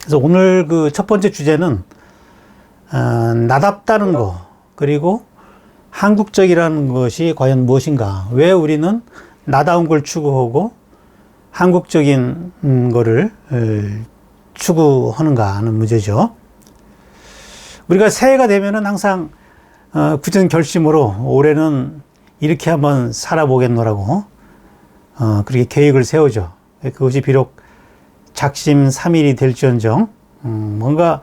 그래서 오늘 그 첫 번째 주제는 나답다는 거, 그리고 한국적이라는 것이 과연 무엇인가? 왜 우리는 나다운 걸 추구하고 한국적인 거를 추구하는가 하는 문제죠. 우리가 새해가 되면은 항상 굳은 결심으로 올해는 이렇게 한번 살아보겠노라고 그렇게 계획을 세우죠. 그것이 비록 작심삼일이 될지언정 뭔가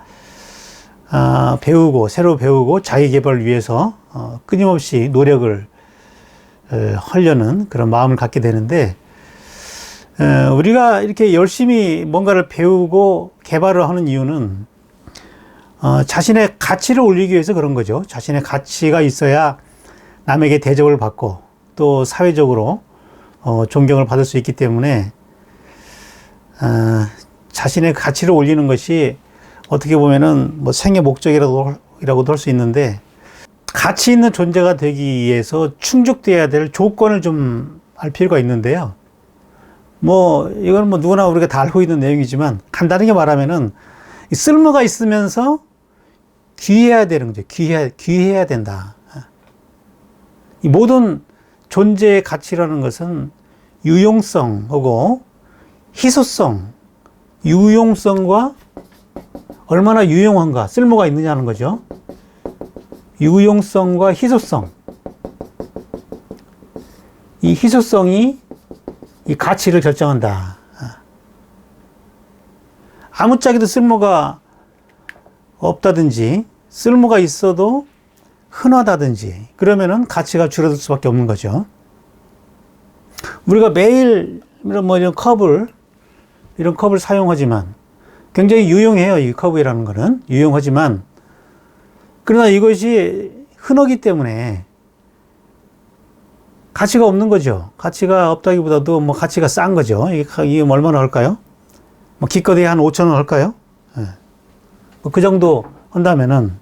배우고 새로 배우고 자기 개발을 위해서 끊임없이 노력을 하려는 그런 마음을 갖게 되는데, 우리가 이렇게 열심히 뭔가를 배우고 개발을 하는 이유는 자신의 가치를 올리기 위해서 그런 거죠. 자신의 가치가 있어야 남에게 대접을 받고 또 사회적으로 존경을 받을 수 있기 때문에 자신의 가치를 올리는 것이 어떻게 보면은 뭐 생의 목적이라고도 할 수 있는데, 가치 있는 존재가 되기 위해서 충족돼야 될 조건을 좀 알 필요가 있는데요. 뭐 이건 뭐 누구나 우리가 다 알고 있는 내용이지만 간단하게 말하면은 쓸모가 있으면서 귀해야 되는 거죠. 귀해야 된다. 이 모든 존재의 가치라는 것은 유용성하고 희소성, 유용성과 얼마나 유용한가, 쓸모가 있느냐는 거죠. 유용성과 희소성. 이 희소성이 이 가치를 결정한다. 아무짝에도 쓸모가 없다든지 쓸모가 있어도 흔하다든지 그러면은 가치가 줄어들 수밖에 없는 거죠. 우리가 매일 이런 컵을 사용하지만 굉장히 유용해요. 이 컵이라는 거는 유용하지만, 그러나 이것이 흔하기 때문에 가치가 없는 거죠. 가치가 없다기보다도 뭐 가치가 싼 거죠. 이게 얼마나 할까요? 뭐 기껏해야 한 5,000원 할까요? 네. 뭐 그 정도 한다면은,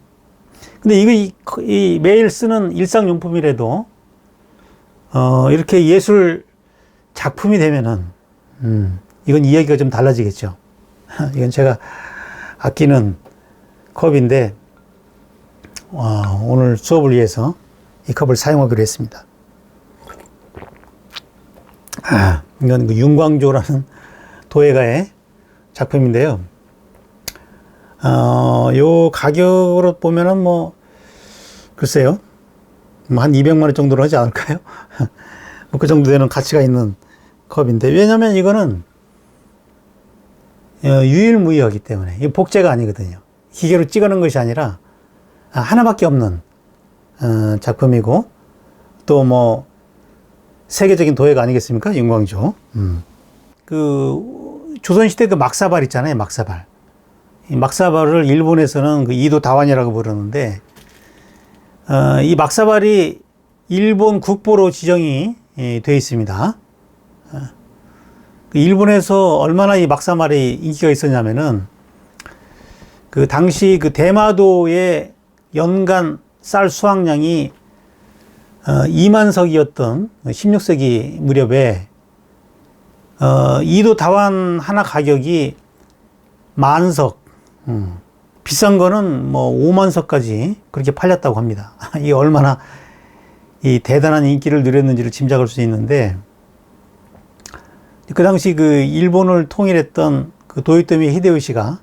근데 이 매일 쓰는 일상용품이라도 이렇게 예술 작품이 되면은 이건 이야기가 좀 달라지겠죠. 이건 제가 아끼는 컵인데 오늘 수업을 위해서 이 컵을 사용하기로 했습니다. 이건 그 윤광조라는 도예가의 작품인데요. 요 가격으로 보면은 뭐 글쎄요, 뭐 한 200만 원 정도로 하지 않을까요? 뭐 그 정도 되는 가치가 있는 컵인데, 왜냐면 이거는 유일무이하기 때문에, 이 복제가 아니거든요. 기계로 찍어놓은 것이 아니라 하나밖에 없는 작품이고, 또 뭐 세계적인 도예가 아니겠습니까? 윤광조. 그 조선시대 그 막사발 있잖아요. 막사발. 이 막사발을 일본에서는 그 이도 다완이라고 부르는데, 이 막사발이 일본 국보로 지정이 되어 있습니다. 일본에서 얼마나 이 막사발이 인기가 있었냐면은, 그 당시 그 대마도의 연간 쌀 수확량이 2만 석이었던 16세기 무렵에 이도 다완 하나 가격이 10,000석, 비싼 거는 뭐 5만 석까지 그렇게 팔렸다고 합니다. 이게 얼마나 이 대단한 인기를 누렸는지를 짐작할 수 있는데, 그 당시 그 일본을 통일했던 그 도요토미 히데요시가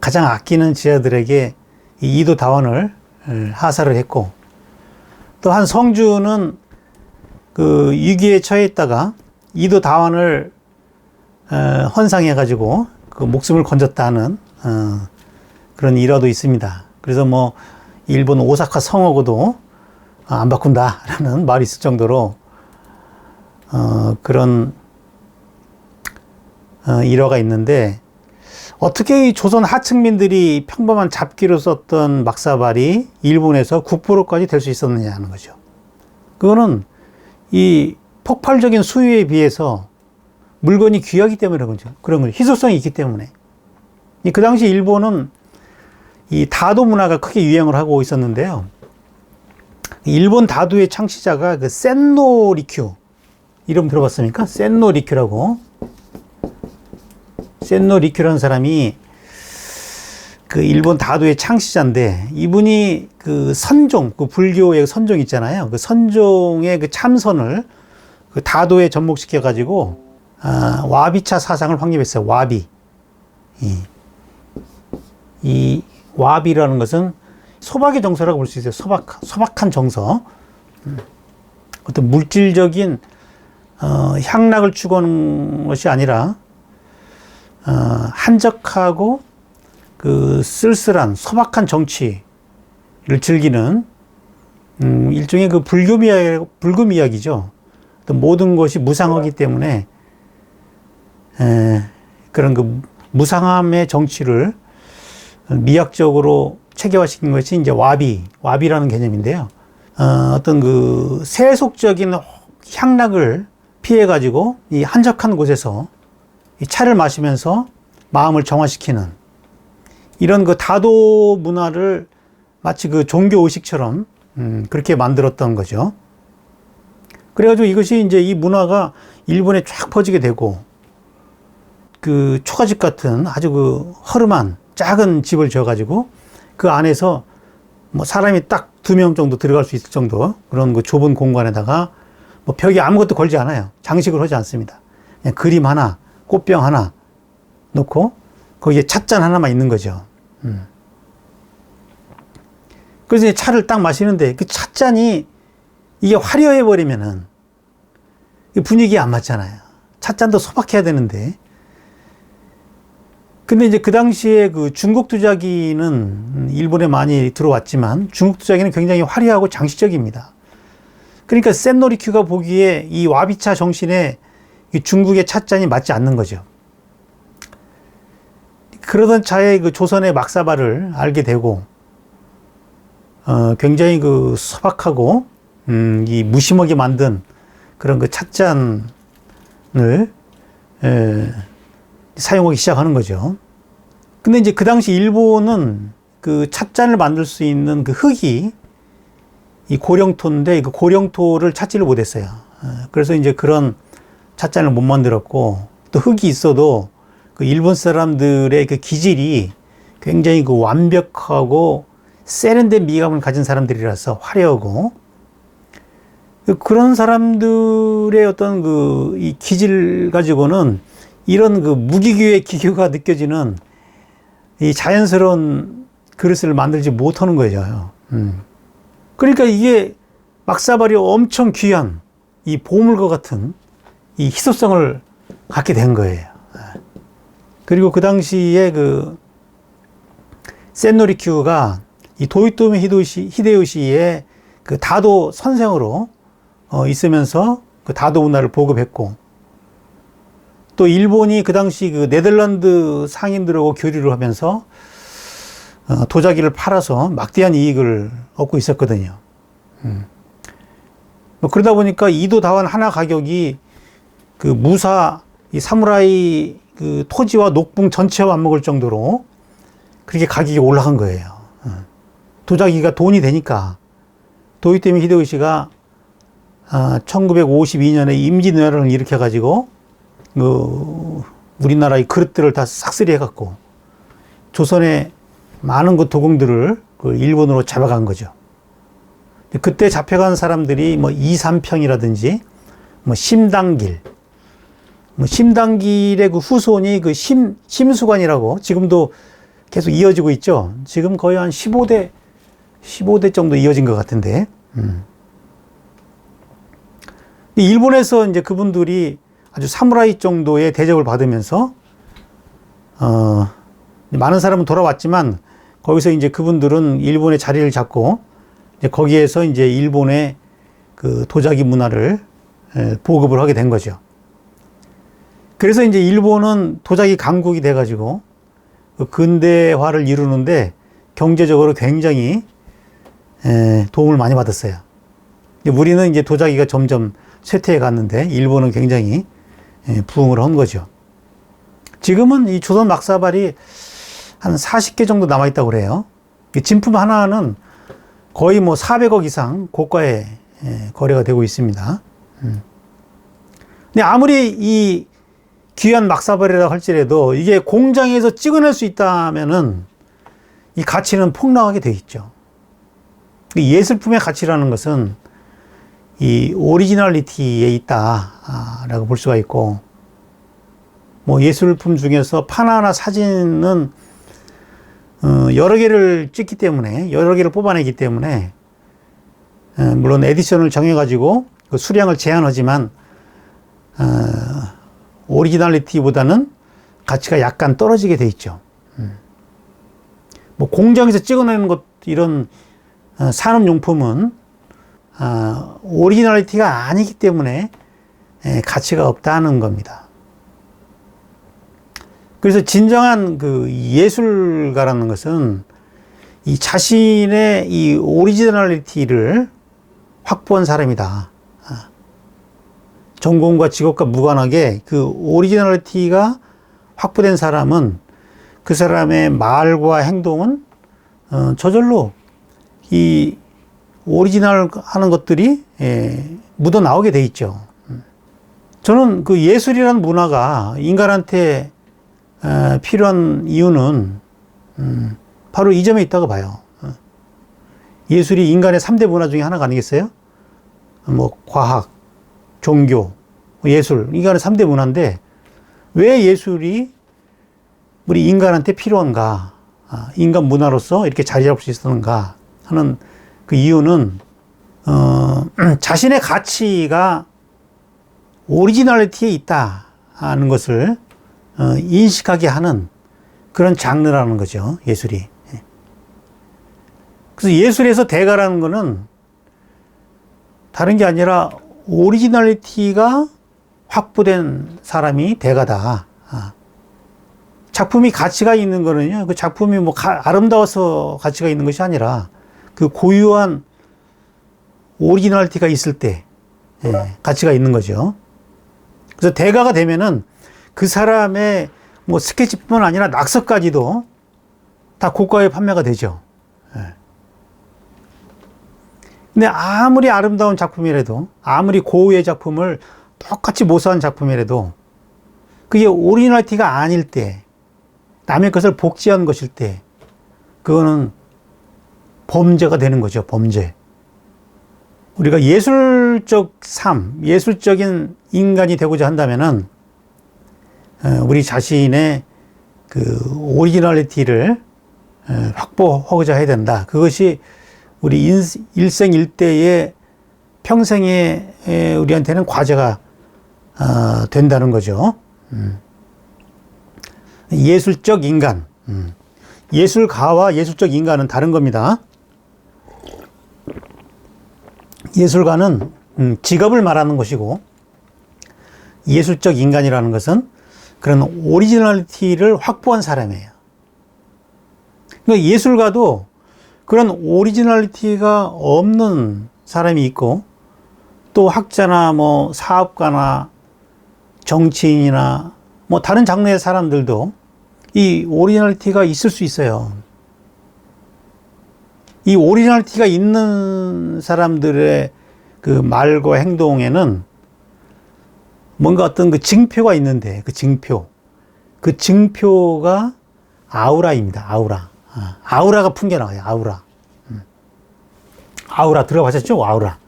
가장 아끼는 제자들에게 이 이도 다완을 하사를 했고, 또 한 성주는 그 위기에 처해 있다가 이도 다완을 헌상해 가지고 그 목숨을 건졌다는 그런 일화도 있습니다. 그래서 뭐 일본 오사카 성하고도 안 바꾼다라는 말이 있을 정도로 그런 일화가 있는데, 어떻게 이 조선 하층민들이 평범한 잡기로 썼던 막사발이 일본에서 국보로까지 될 수 있었느냐 하는 거죠. 그거는 이 폭발적인 수요에 비해서 물건이 귀하기 때문에 그런 거죠. 희소성이 있기 때문에. 그 당시 일본은 이 다도 문화가 크게 유행을 하고 있었는데요. 일본 다도의 창시자가 그 센노 리큐, 이름 들어봤습니까? 센노 리큐라고. 센노 리큐라는 사람이 그 일본 다도의 창시자인데, 이분이 그 선종, 그 불교의 선종 있잖아요. 그 선종의 그 참선을 그 다도에 접목시켜 가지고 와비차 사상을 확립했어요. 와비. 이 와비라는 것은 소박의 정서라고 볼 수 있어요. 소박한 정서. 어떤 물질적인 향락을 추구하는 것이 아니라 한적하고 그 쓸쓸한 소박한 정치를 즐기는 일종의 그 불금 이야기죠. 모든 것이 무상하기 때문에 그런 그 무상함의 정치를 미학적으로 체계화시킨 것이 이제 와비라는 개념인데요. 어떤 그 세속적인 향락을 피해가지고 이 한적한 곳에서 이 차를 마시면서 마음을 정화시키는 이런 그 다도 문화를 마치 그 종교 의식처럼 그렇게 만들었던 거죠. 그래가지고 이것이 이제 이 문화가 일본에 쫙 퍼지게 되고 그 초가집 같은 아주 그 허름한 작은 집을 지어가지고 그 안에서 뭐 사람이 딱 2명 정도 들어갈 수 있을 정도 그런 그 좁은 공간에다가 뭐 벽에 아무것도 걸지 않아요. 장식을 하지 않습니다. 그냥 그림 하나, 꽃병 하나 놓고 거기에 찻잔 하나만 있는 거죠. 그래서 이제 차를 딱 마시는데 그 찻잔이 이게 화려해 버리면은 분위기에 안 맞잖아요. 찻잔도 소박해야 되는데. 근데 이제 그 당시에 그 중국 도자기는 일본에 많이 들어왔지만 중국 도자기는 굉장히 화려하고 장식적입니다. 그러니까 센노리큐가 보기에 이 와비차 정신에 중국의 찻잔이 맞지 않는 거죠. 그러던 차에 그 조선의 막사발을 알게 되고, 굉장히 그 소박하고, 이 무심하게 만든 그런 그 찻잔을, 사용하기 시작하는 거죠. 근데 이제 그 당시 일본은 그 찻잔을 만들 수 있는 그 흙이 이 고령토인데 그 고령토를 찾지를 못했어요. 그래서 이제 그런 찻잔을 못 만들었고 또 흙이 있어도 그 일본 사람들의 그 기질이 굉장히 그 완벽하고 세련된 미감을 가진 사람들이라서 화려하고 그런 사람들의 어떤 그 이 기질 가지고는 이런 그 무기교의 기교가 느껴지는 이 자연스러운 그릇을 만들지 못하는 거죠. 그러니까 이게 막사발이 엄청 귀한 이 보물과 같은 이 희소성을 갖게 된 거예요. 그리고 그 당시에 그 센노리큐가 이 도요토미 히데요시의 그 다도 선생으로 있으면서 그 다도 문화를 보급했고 또 일본이 그 당시 그 네덜란드 상인들하고 교류를 하면서 도자기를 팔아서 막대한 이익을 얻고 있었거든요. 뭐 그러다 보니까 이도 다원 하나 가격이 그 무사 이 사무라이 그 토지와 녹봉 전체와 맞먹을 정도로 그렇게 가격이 올라간 거예요. 도자기가 돈이 되니까 도요토미 히데요시가 1952년에 임진왜란을 일으켜가지고 그 우리나라의 그릇들을 다 싹쓸이 해갖고 조선의 많은 그 도공들을 그 일본으로 잡아간 거죠. 그때 잡혀간 사람들이 뭐 이삼평이라든지 뭐 심당길, 뭐 심당길의 그 후손이 그 심수관이라고 지금도 계속 이어지고 있죠. 지금 거의 한 15대 정도 이어진 것 같은데. 일본에서 이제 그분들이 아주 사무라이 정도의 대접을 받으면서, 많은 사람은 돌아왔지만, 거기서 이제 그분들은 일본의 자리를 잡고, 이제 거기에서 이제 일본의 그 도자기 문화를 보급을 하게 된 거죠. 그래서 이제 일본은 도자기 강국이 돼가지고, 그 근대화를 이루는데 경제적으로 굉장히 도움을 많이 받았어요. 우리는 이제 도자기가 점점 쇠퇴해 갔는데 일본은 굉장히 부흥을 한 거죠. 지금은 이 조선 막사발이 한 40개 정도 남아있다고 그래요. 진품 하나는 거의 뭐 400억 이상 고가에 거래가 되고 있습니다. 근데 아무리 이 귀한 막사발이라고 할지라도 이게 공장에서 찍어낼 수 있다면은 이 가치는 폭락하게 돼 있죠. 예술품의 가치라는 것은 이 오리지널리티에 있다라고 볼 수가 있고, 뭐 예술품 중에서 파나나 사진은 여러 개를 찍기 때문에, 여러 개를 뽑아내기 때문에, 물론 에디션을 정해가지고 그 수량을 제한하지만 오리지널리티보다는 가치가 약간 떨어지게 돼 있죠. 뭐 공장에서 찍어내는 것, 이런 산업용품은 오리지널리티가 아니기 때문에 가치가 없다는 겁니다. 그래서 진정한 그 예술가라는 것은 이 자신의 이 오리지널리티를 확보한 사람이다. 전공과 직업과 무관하게 그 오리지널리티가 확보된 사람은 그 사람의 말과 행동은 저절로 이 오리지널 하는 것들이 묻어 나오게 돼 있죠. 저는 그 예술이라는 문화가 인간한테 필요한 이유는 바로 이 점에 있다고 봐요. 예술이 인간의 3대 문화 중에 하나가 아니겠어요? 뭐 과학, 종교, 예술, 인간의 3대 문화인데 왜 예술이 우리 인간한테 필요한가? 인간 문화로서 이렇게 자리 잡을 수 있었는가 하는 그 이유는 자신의 가치가 오리지널리티에 있다 하는 것을 인식하게 하는 그런 장르라는 거죠, 예술이. 그래서 예술에서 대가라는 거는 다른 게 아니라 오리지널리티가 확보된 사람이 대가다. 작품이 가치가 있는 거는요, 그 작품이 뭐 아름다워서 가치가 있는 것이 아니라 그 고유한 오리지널리티가 있을 때 가치가 있는 거죠. 그래서 대가가 되면은 그 사람의 뭐 스케치뿐만 아니라 낙서까지도 다 고가에 판매가 되죠. 근데 아무리 아름다운 작품이라도, 아무리 고유의 작품을 똑같이 모사한 작품이라도 그게 오리지널리티가 아닐 때, 남의 것을 복제한 것일 때, 그거는 범죄가 되는 거죠, 범죄. 우리가 예술적 삶, 예술적인 인간이 되고자 한다면은, 우리 자신의 그 오리지널리티를 확보하고자 해야 된다. 그것이 우리 일생일대의 평생에 우리한테는 과제가 된다는 거죠. 예술적 인간. 예술가와 예술적 인간은 다른 겁니다. 예술가는 직업을 말하는 것이고, 예술적 인간이라는 것은 그런 오리지널리티를 확보한 사람이에요. 그러니까 예술가도 그런 오리지널리티가 없는 사람이 있고, 또 학자나 뭐 사업가나 정치인이나 뭐 다른 장르의 사람들도 이 오리지널리티가 있을 수 있어요. 이 오리지널리티가 있는 사람들의 그 말과 행동에는 뭔가 어떤 그 징표가 있는데, 그 징표가 아우라입니다. 아우라가 풍겨나와요. 아우라 들어보셨죠? 아우라.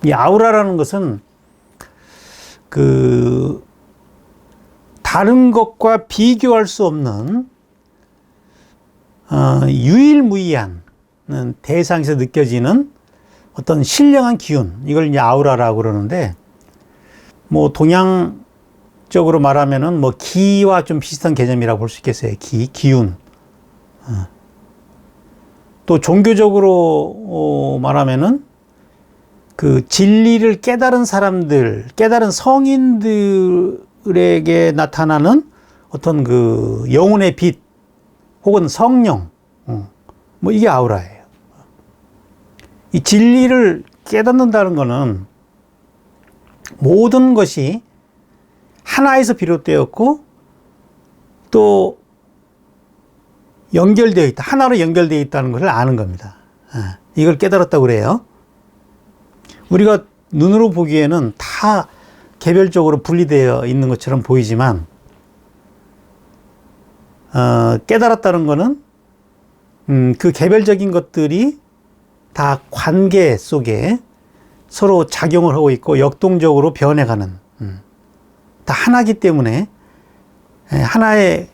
이 아우라라는 것은 그 다른 것과 비교할 수 없는 유일무이한 대상에서 느껴지는 어떤 신령한 기운, 이걸 이제 아우라라고 그러는데, 뭐 동양적으로 말하면은 뭐 기와 좀 비슷한 개념이라고 볼 수 있겠어요. 기운. 또 종교적으로 말하면은 그 진리를 깨달은 사람들, 깨달은 성인들에게 나타나는 어떤 그 영혼의 빛 혹은 성령, 뭐 이게 아우라예요. 이 진리를 깨닫는다는 것은 모든 것이 하나에서 비롯되었고 또 연결되어 있다, 하나로 연결되어 있다는 것을 아는 겁니다. 이걸 깨달았다고 그래요. 우리가 눈으로 보기에는 다 개별적으로 분리되어 있는 것처럼 보이지만 깨달았다는 거는 그 개별적인 것들이 다 관계 속에 서로 작용을 하고 있고 역동적으로 변해가는 다 하나이기 때문에 하나의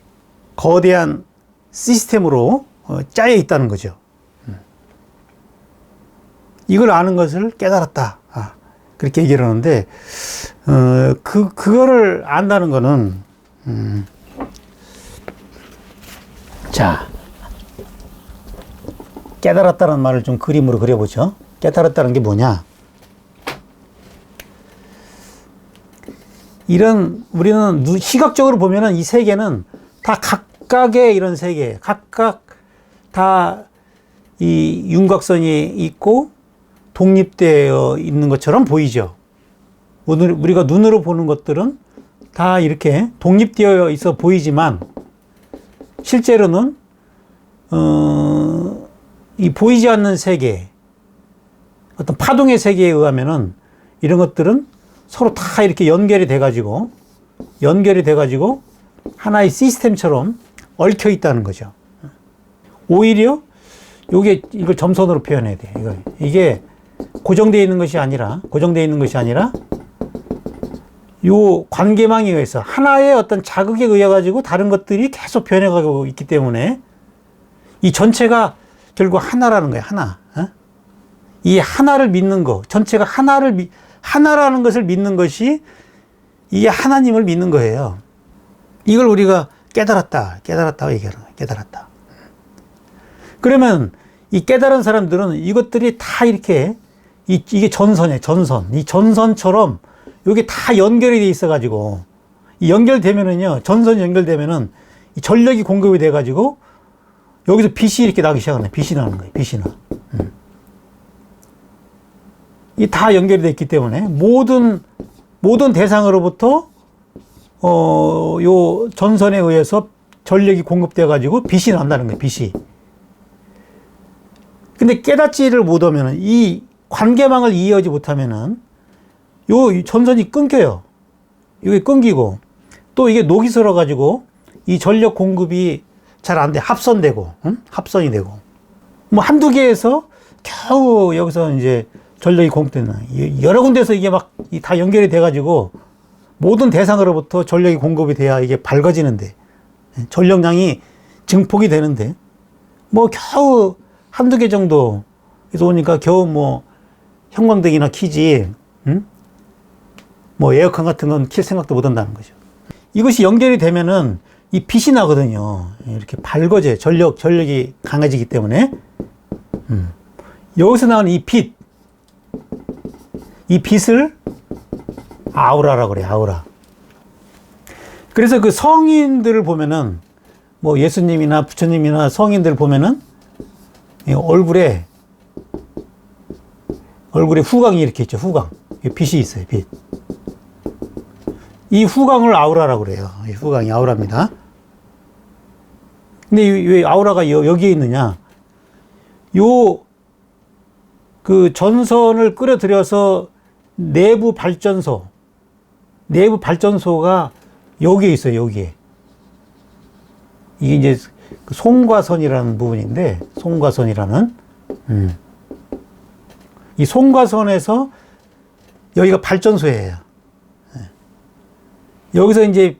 거대한 시스템으로 짜여 있다는 거죠. 이걸 아는 것을 깨달았다. 그렇게 얘기를 하는데, 그거를 안다는 거는, 자, 깨달았다는 말을 좀 그림으로 그려보죠. 깨달았다는 게 뭐냐? 우리는 시각적으로 보면은 이 세계는 다 각각의 이런 세계, 각각 다 이 윤곽선이 있고 독립되어 있는 것처럼 보이죠. 우리가 눈으로 보는 것들은 다 이렇게 독립되어 있어 보이지만 실제로는 이 보이지 않는 세계, 어떤 파동의 세계에 의하면은 이런 것들은 서로 다 이렇게 연결이 돼가지고 하나의 시스템처럼 얽혀 있다는 거죠. 오히려 이걸 점선으로 표현해야 돼요. 이게 고정되어 있는 것이 아니라 요 관계망에 의해서 하나의 어떤 자극에 의해 가지고 다른 것들이 계속 변해가고 있기 때문에 이 전체가 결국 하나라는 거예요. 하나. 이 하나를 믿는 거, 전체가 하나라는 것을 믿는 것이 이게 하나님을 믿는 거예요. 이걸 우리가 깨달았다고 얘기하는 거예요. 깨달았다. 그러면 이 깨달은 사람들은 이것들이 다 이렇게 이게 전선이에요. 이 전선처럼 이게 다 연결이 돼 있어가지고 이 연결되면은요, 전선이 연결되면은 이 전력이 공급이 돼가지고 여기서 빛이 이렇게 나기 시작하네. 빛이 나는 거예요. 빛이 나. 이 다 연결이 돼 있기 때문에 모든 대상으로부터 요 전선에 의해서 전력이 공급돼 가지고 빛이 난다는 거예요. 빛이. 근데 깨닫지를 못하면은 이 관계망을 이해하지 못하면은 요 전선이 끊겨요. 이게 끊기고 또 이게 녹이 슬어 가지고 이 전력 공급이 잘 안 돼. 합선이 되고 뭐 한두 개에서 겨우 여기서 이제 전력이 공급되는 여러 군데서 이게 막 다 연결이 돼 가지고 모든 대상으로부터 전력이 공급이 돼야 이게 밝아지는데 전력량이 증폭이 되는데 뭐 겨우 한두 개 정도 그래서 오니까 겨우 뭐 형광등이나 켜지 뭐 에어컨 같은 건 킬 생각도 못 한다는 거죠. 이것이 연결이 되면은 이 빛이 나거든요. 이렇게 밝아져요. 전력이 강해지기 때문에 여기서 나오는 이 빛을 아우라라고 그래요. 아우라. 그래서 그 성인들을 보면은 뭐 예수님이나 부처님이나 성인들 보면은 얼굴에 후광이 이렇게 있죠. 후광. 빛이 있어요. 빛. 이 후광을 아우라라고 그래요. 이 후광이 아우라입니다. 근데 왜 아우라가 여기에 있느냐? 그 전선을 끌어들여서 내부 발전소가 여기에 있어요. 여기에. 이게 이제 송과선이라는 부분인데, 이 송과선에서 여기가 발전소예요. 여기서 이제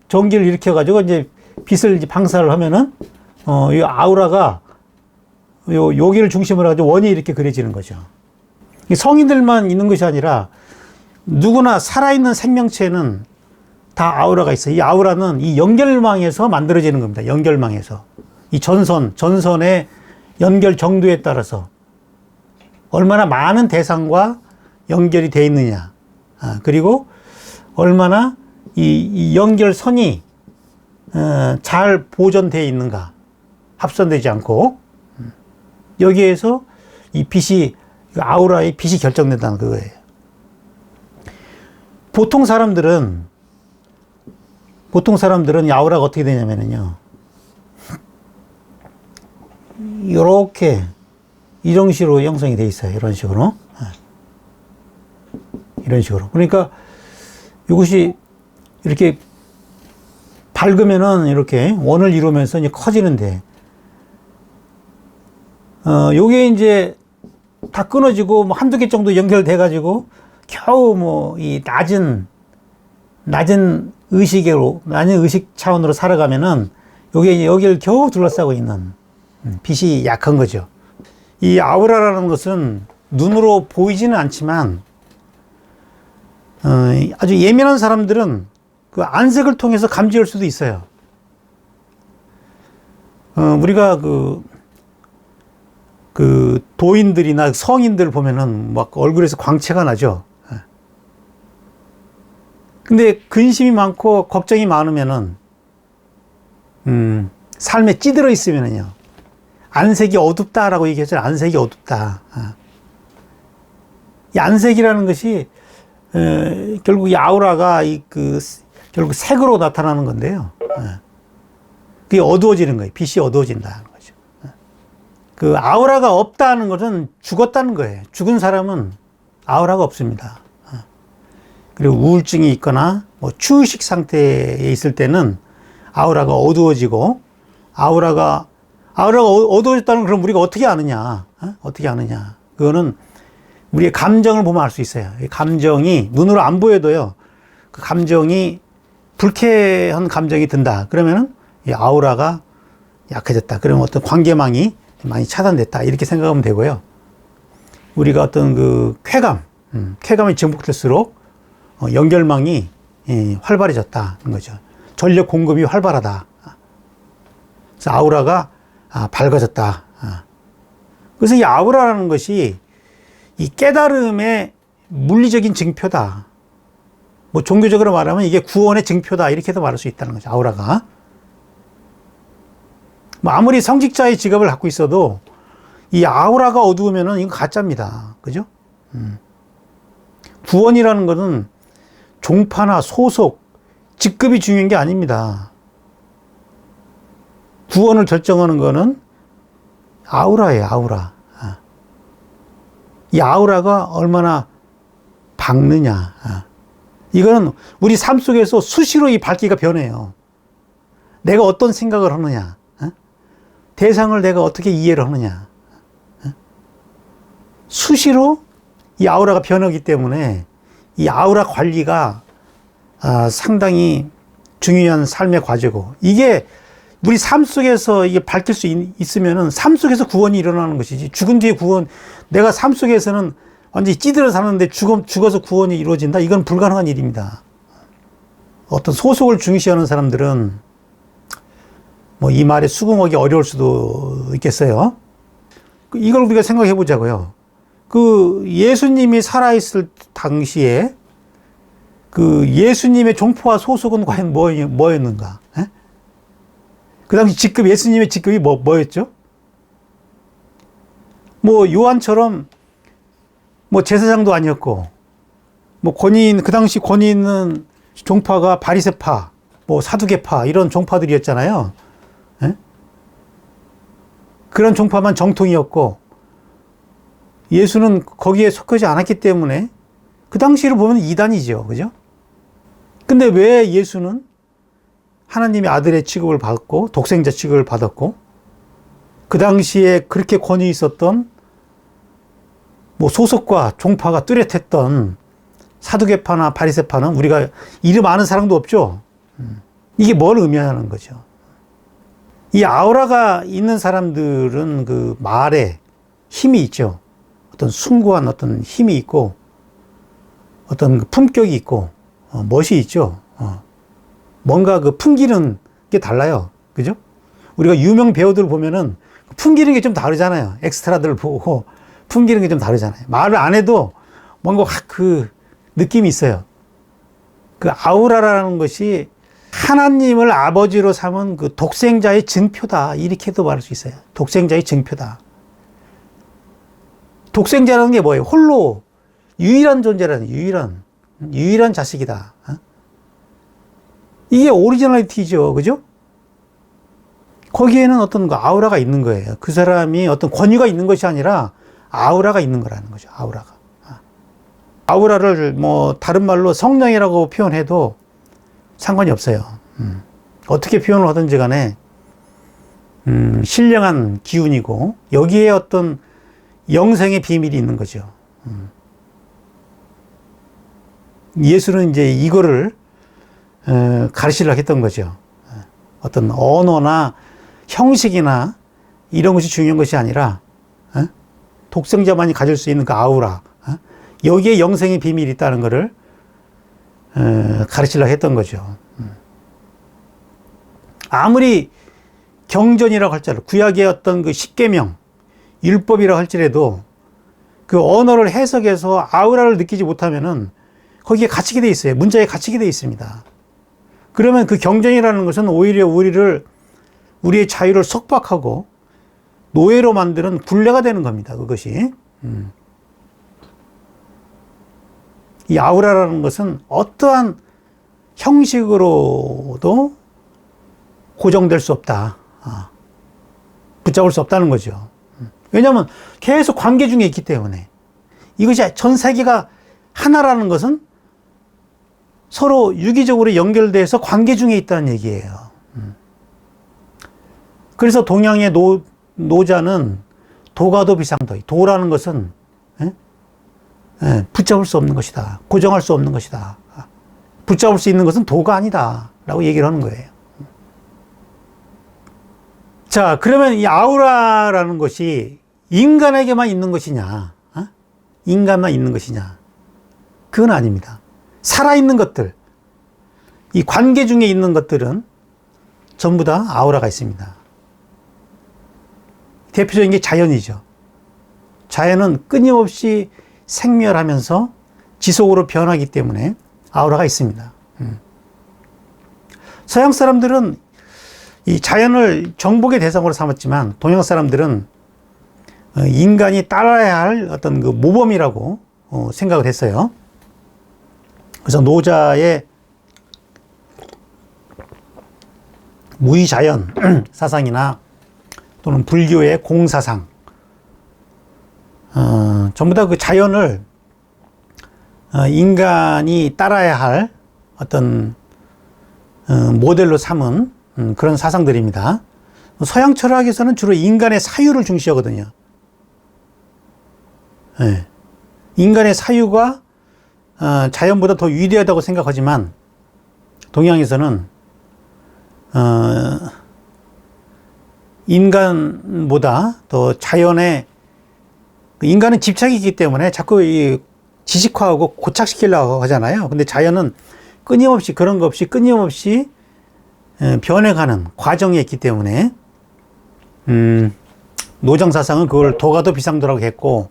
전기를 일으켜가지고 이제 빛을 이제 방사를 하면은, 이 아우라가 여기를 중심으로 해가지고 원이 이렇게 그려지는 거죠. 성인들만 있는 것이 아니라 누구나 살아있는 생명체는 다 아우라가 있어요. 이 아우라는 이 연결망에서 만들어지는 겁니다. 연결망에서. 이 전선의 연결 정도에 따라서 얼마나 많은 대상과 연결이 되어 있느냐. 그리고 얼마나 이 연결선이 잘 보존되어 있는가. 합선되지 않고. 여기에서 이 빛이, 아우라의 빛이 결정된다는 그거예요. 보통 사람들은 이 아우라가 어떻게 되냐면요. 요렇게, 이런 식으로 형성이 돼 있어요. 이런 식으로. 그러니까 이것이 이렇게 밝으면은 이렇게 원을 이루면서 이제 커지는데, 요게 이제 다 끊어지고 뭐 한두 개 정도 연결돼가지고 겨우 뭐 이 낮은 의식 차원으로 살아가면은 요게 이제 여기를 겨우 둘러싸고 있는 빛이 약한 거죠. 이 아우라라는 것은 눈으로 보이지는 않지만, 아주 예민한 사람들은 그 안색을 통해서 감지할 수도 있어요. 우리가 그 도인들이나 성인들 보면은 막 얼굴에서 광채가 나죠. 근데 근심이 많고 걱정이 많으면은, 삶에 찌들어 있으면은요, 안색이 어둡다라고 얘기하잖아요. 안색이 어둡다. 이 안색이라는 것이, 결국 이 아우라가 결국 색으로 나타나는 건데요. 그게 어두워지는 거예요. 빛이 어두워진다는 거죠. 그 아우라가 없다는 것은 죽었다는 거예요. 죽은 사람은 아우라가 없습니다. 그리고 우울증이 있거나 뭐 추의식 상태에 있을 때는 아우라가 어두워지고, 아우라가 어두워졌다는 그럼 우리가 어떻게 아느냐? 어떻게 아느냐? 그거는 우리의 감정을 보면 알 수 있어요. 이 감정이 눈으로 안 보여도요, 그 감정이 불쾌한 감정이 든다. 그러면은 이 아우라가 약해졌다. 그러면 어떤 관계망이 많이 차단됐다. 이렇게 생각하면 되고요. 우리가 어떤 그 쾌감이 증폭될수록 연결망이 활발해졌다는 거죠. 전력 공급이 활발하다. 그래서 아우라가 밝아졌다. 그래서 이 아우라라는 것이 이 깨달음의 물리적인 증표다. 뭐 종교적으로 말하면 이게 구원의 증표다. 이렇게도 말할 수 있다는 거죠. 아우라가. 뭐 아무리 성직자의 직업을 갖고 있어도 이 아우라가 어두우면은 이건 가짜입니다. 그죠? 구원이라는 것은 종파나 소속, 직급이 중요한 게 아닙니다. 구원을 결정하는 거는 아우라예요, 아우라. 이 아우라가 얼마나 밝느냐. 이거는 우리 삶 속에서 수시로 이 밝기가 변해요. 내가 어떤 생각을 하느냐. 대상을 내가 어떻게 이해를 하느냐. 수시로 이 아우라가 변하기 때문에 이 아우라 관리가 상당히 중요한 삶의 과제고, 이게 우리 삶 속에서 이게 밝힐 수 있으면은 삶 속에서 구원이 일어나는 것이지, 죽은 뒤에 구원, 내가 삶 속에서는 완전히 찌들어 사는데 죽어서 구원이 이루어진다? 이건 불가능한 일입니다. 어떤 소속을 중시하는 사람들은 뭐 이 말에 수긍하기 어려울 수도 있겠어요. 이걸 우리가 생각해 보자고요. 그 예수님이 살아있을 당시에 그 예수님의 종포와 소속은 과연 뭐였는가? 에? 그 당시 예수님의 직급이 뭐였죠? 뭐 요한처럼 뭐 제사장도 아니었고, 뭐 그 당시 권위 있는 종파가 바리새파, 뭐 사두개파 이런 종파들이었잖아요. 에? 그런 종파만 정통이었고, 예수는 거기에 속하지 않았기 때문에 그 당시를 보면 이단이죠. 그죠? 근데 왜 예수는 하나님의 아들의 취급을 받고 독생자 취급을 받았고, 그 당시에 그렇게 권위 있었던 뭐 소속과 종파가 뚜렷했던 사두개파나 바리새파는 우리가 이름 아는 사람도 없죠. 이게 뭘 의미하는 거죠? 이 아우라가 있는 사람들은 그 말에 힘이 있죠. 어떤 숭고한 어떤 힘이 있고, 어떤 품격이 있고, 멋이 있죠. 뭔가 그 풍기는 게 달라요. 그죠? 우리가 유명 배우들 보면은 풍기는 게 좀 다르잖아요. 엑스트라들 보고 풍기는 게 좀 다르잖아요. 말을 안 해도 뭔가 확 그 느낌이 있어요. 그 아우라라는 것이 하나님을 아버지로 삼은 그 독생자의 증표다. 이렇게도 말할 수 있어요. 독생자의 증표다. 독생자라는 게 뭐예요? 홀로 유일한 존재라는, 유일한 자식이다. 이게 오리지널리티죠. 그죠? 거기에는 어떤 아우라가 있는 거예요. 그 사람이 어떤 권위가 있는 것이 아니라 아우라가 있는 거라는 거죠. 아우라가. 아우라를 뭐 다른 말로 성령이라고 표현해도 상관이 없어요. 어떻게 표현을 하든지 간에 신령한 기운이고 여기에 어떤 영생의 비밀이 있는 거죠. 예수는 이제 이거를 가르치려고 했던 거죠. 어떤 언어나 형식이나 이런 것이 중요한 것이 아니라 독생자만이 가질 수 있는 그 아우라, 여기에 영생의 비밀이 있다는 것을 가르치려고 했던 거죠. 아무리 경전이라고 할지라도 구약의 어떤 그 십계명, 율법이라고 할지라도 그 언어를 해석해서 아우라를 느끼지 못하면은 거기에 갇히게 돼 있어요. 문자에 갇히게 돼 있습니다. 그러면 그 경전이라는 것은 오히려 우리의 자유를 속박하고 노예로 만드는 굴레가 되는 겁니다. 그것이. 이 아우라라는 것은 어떠한 형식으로도 고정될 수 없다. 붙잡을 수 없다는 거죠. 왜냐하면 계속 관계 중에 있기 때문에. 이것이 전 세계가 하나라는 것은 서로 유기적으로 연결돼서 관계 중에 있다는 얘기예요. 그래서 동양의 노자는 도가도 비상도이. 도라는 것은 붙잡을 수 없는 것이다. 고정할 수 없는 것이다. 붙잡을 수 있는 것은 도가 아니다. 라고 얘기를 하는 거예요. 자, 그러면 이 아우라라는 것이 인간에게만 있는 것이냐? 인간만 있는 것이냐? 그건 아닙니다. 살아있는 것들, 이 관계 중에 있는 것들은 전부 다 아우라가 있습니다. 대표적인 게 자연이죠. 자연은 끊임없이 생멸하면서 지속으로 변하기 때문에 아우라가 있습니다. 서양 사람들은 이 자연을 정복의 대상으로 삼았지만 동양 사람들은 인간이 따라야 할 어떤 그 모범이라고 생각을 했어요. 그래서 노자의 무의자연 사상이나 또는 불교의 공사상, 전부 다 그 자연을 인간이 따라야 할 어떤 모델로 삼은 그런 사상들입니다. 서양 철학에서는 주로 인간의 사유를 중시하거든요. 네. 인간의 사유가 자연보다 더 위대하다고 생각하지만 동양에서는 인간보다 더 자연에, 인간은 집착이 있기 때문에 자꾸 이 지식화하고 고착시키려고 하잖아요. 근데 자연은 끊임없이, 그런 거 없이 끊임없이 변해가는 과정이 있기 때문에 노정사상은 그걸 도가도 비상도라고 했고,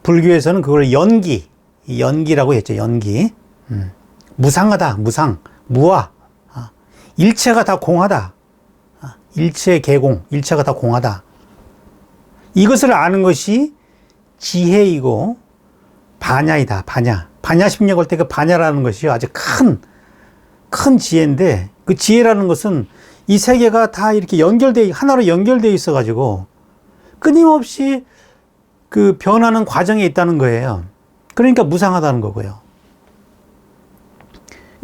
불교에서는 그걸 연기라고 했죠. 연기. 무상하다, 무상, 무아. 일체가 다 공하다. 일체 개공, 일체가 다 공하다. 이것을 아는 것이 지혜이고 반야이다. 반야. 반야 심령 할 때 그 반야라는 것이 아주 큰 지혜인데, 그 지혜라는 것은 이 세계가 다 이렇게 하나로 연결되어 있어가지고 끊임없이 그 변하는 과정에 있다는 거예요. 그러니까 무상하다는 거고요.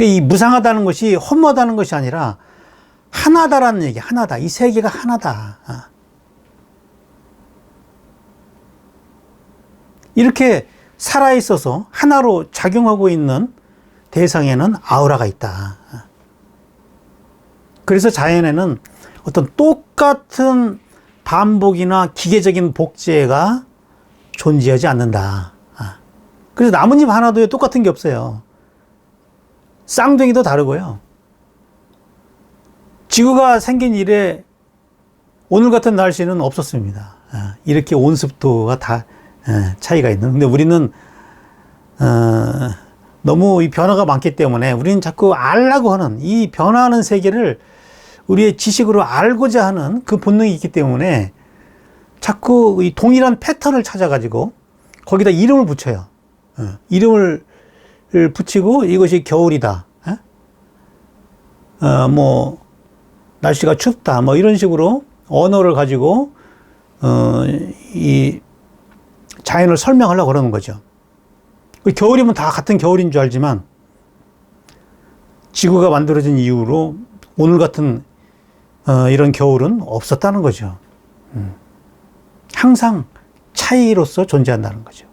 이 무상하다는 것이 험하다는 것이 아니라 하나다라는 얘기, 하나다. 이 세계가 하나다. 이렇게 살아있어서 하나로 작용하고 있는 대상에는 아우라가 있다. 그래서 자연에는 어떤 똑같은 반복이나 기계적인 복제가 존재하지 않는다. 그래서 나뭇잎 하나도 똑같은 게 없어요. 쌍둥이도 다르고요. 지구가 생긴 이래 오늘 같은 날씨는 없었습니다. 이렇게 온습도가 다 차이가 있는. 근데 우리는 너무 이 변화가 많기 때문에 우리는 자꾸 알라고 하는, 이 변화하는 세계를 우리의 지식으로 알고자 하는 그 본능이 있기 때문에 자꾸 이 동일한 패턴을 찾아가지고 거기다 이름을 붙여요. 이름을 붙이고 이것이 겨울이다. 뭐 날씨가 춥다. 뭐 이런 식으로 언어를 가지고 이 자연을 설명하려고 그러는 거죠. 겨울이면 다 같은 겨울인 줄 알지만 지구가 만들어진 이후로 오늘 같은 이런 겨울은 없었다는 거죠. 항상 차이로서 존재한다는 거죠.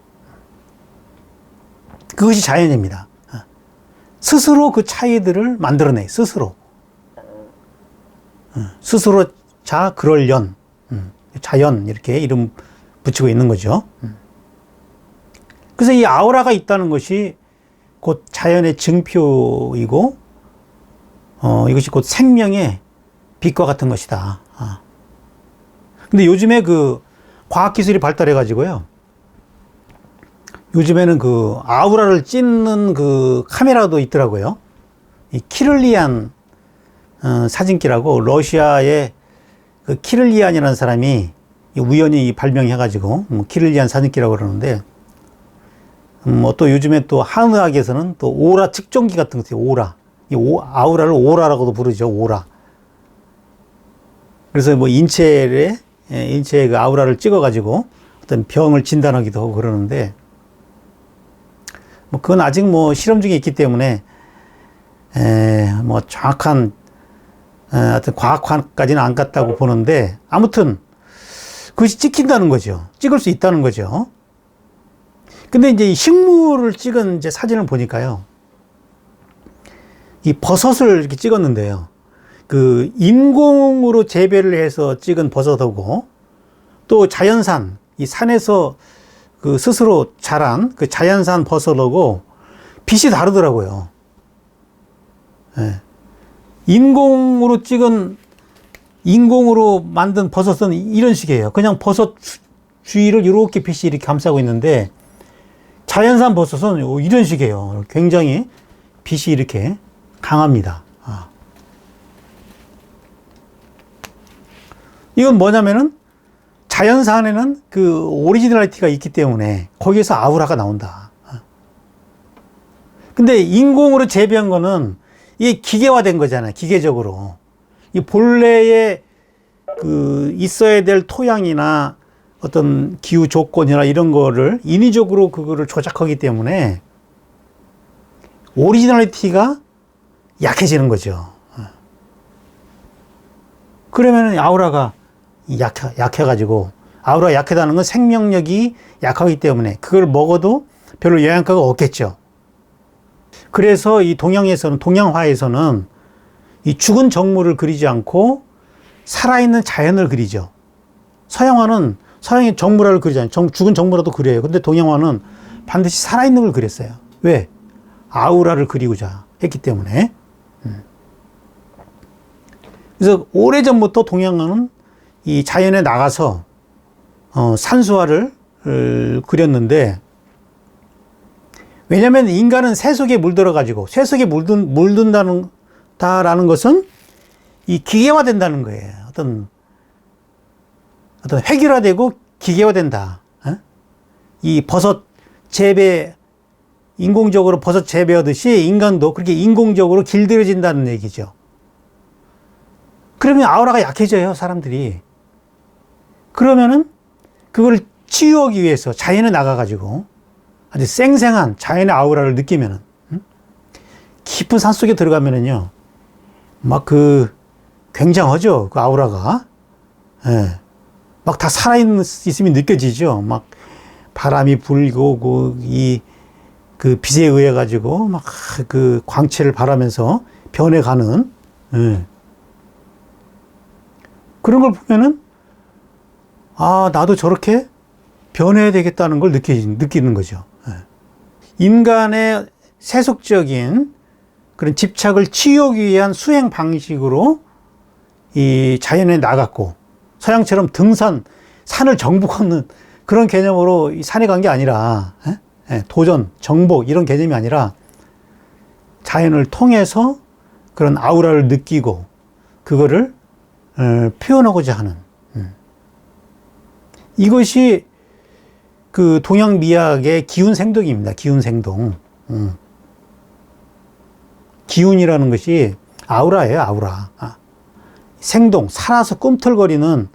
그것이 자연입니다. 스스로 그 차이들을 만들어내, 스스로. 스스로 자, 그럴련. 자연, 이렇게 이름 붙이고 있는 거죠. 그래서 이 아우라가 있다는 것이 곧 자연의 증표이고, 이것이 곧 생명의 빛과 같은 것이다. 근데 요즘에 그 과학기술이 발달해가지고요. 요즘에는 그 아우라를 찍는 그 카메라도 있더라고요. 이 키를리안 사진기라고 러시아의 그 키를리안이라는 사람이 우연히 발명해가지고 키를리안 사진기라고 그러는데 뭐 또 요즘에 또 한의학에서는 또 오라 측정기 같은 거 있어요. 오라. 아우라를 오라라고도 부르죠. 오라. 그래서 뭐 인체에 그 아우라를 찍어가지고 어떤 병을 진단하기도 하고 그러는데 뭐 그건 아직 뭐 실험 중에 있기 때문에 뭐 정확한 어떤 과학화까지는 안 갔다고 보는데 아무튼 그것이 찍힌다는 거죠. 찍을 수 있다는 거죠. 근데 이제 이 식물을 찍은 이제 사진을 보니까요. 이 버섯을 이렇게 찍었는데요. 그 인공으로 재배를 해서 찍은 버섯하고 또 자연산, 이 산에서 그 스스로 자란 그 자연산 버섯하고 빛이 다르더라고요. 예. 인공으로 만든 버섯은 이런 식이에요. 그냥 버섯 주위를 이렇게 빛이 이렇게 감싸고 있는데 자연산 버섯은 이런 식이에요. 굉장히 빛이 이렇게 강합니다. 이건 뭐냐면은 자연산에는 그 오리지널리티가 있기 때문에 거기에서 아우라가 나온다. 근데 인공으로 재배한 거는 이게 기계화된 거잖아요. 기계적으로. 이 본래의 그 있어야 될 토양이나 어떤 기후 조건이나 이런 거를 인위적으로 그거를 조작하기 때문에 오리지널리티가 약해지는 거죠. 그러면은 아우라가 약해가지고, 아우라가 약하다는 건 생명력이 약하기 때문에 그걸 먹어도 별로 영양가가 없겠죠. 그래서 이 동양화에서는 이 죽은 정물을 그리지 않고 살아있는 자연을 그리죠. 서양의 정물화를 그리지 않아요. 죽은 정물화도 그려요. 근데 동양화는 반드시 살아있는 걸 그렸어요. 왜? 아우라를 그리고자 했기 때문에. 그래서 오래전부터 동양화는 이 자연에 나가서 산수화를 그렸는데, 왜냐하면 인간은 새 속에 물들어가지고 새 속에 물든다는 것은 이 기계화된다는 거예요. 어떤 획일화되고 기계화된다. 이 버섯 재배, 인공적으로 버섯 재배하듯이 인간도 그렇게 인공적으로 길들여진다는 얘기죠. 그러면 아우라가 약해져요, 사람들이. 그러면은 그걸 치유하기 위해서 자연에 나가가지고 아주 생생한 자연의 아우라를 느끼면은, 깊은 산 속에 들어가면은요, 막 굉장하죠, 그 아우라가. 예. 막 다 살아있음이 느껴지죠. 막 바람이 불고, 그 빛에 의해 가지고 막 그 광채를 바라면서 변해가는, 예. 그런 걸 보면은, 나도 저렇게 변해야 되겠다는 걸 느끼는 거죠. 인간의 세속적인 그런 집착을 치유하기 위한 수행 방식으로 이 자연에 나갔고, 서양처럼 산을 정복하는 그런 개념으로 산에 간 게 아니라, 도전, 정복 이런 개념이 아니라 자연을 통해서 그런 아우라를 느끼고 그거를 표현하고자 하는, 이것이 그 동양 미학의 기운 생동입니다. 기운 생동. 기운이라는 것이 아우라예요, 아우라. 생동, 살아서 꿈틀거리는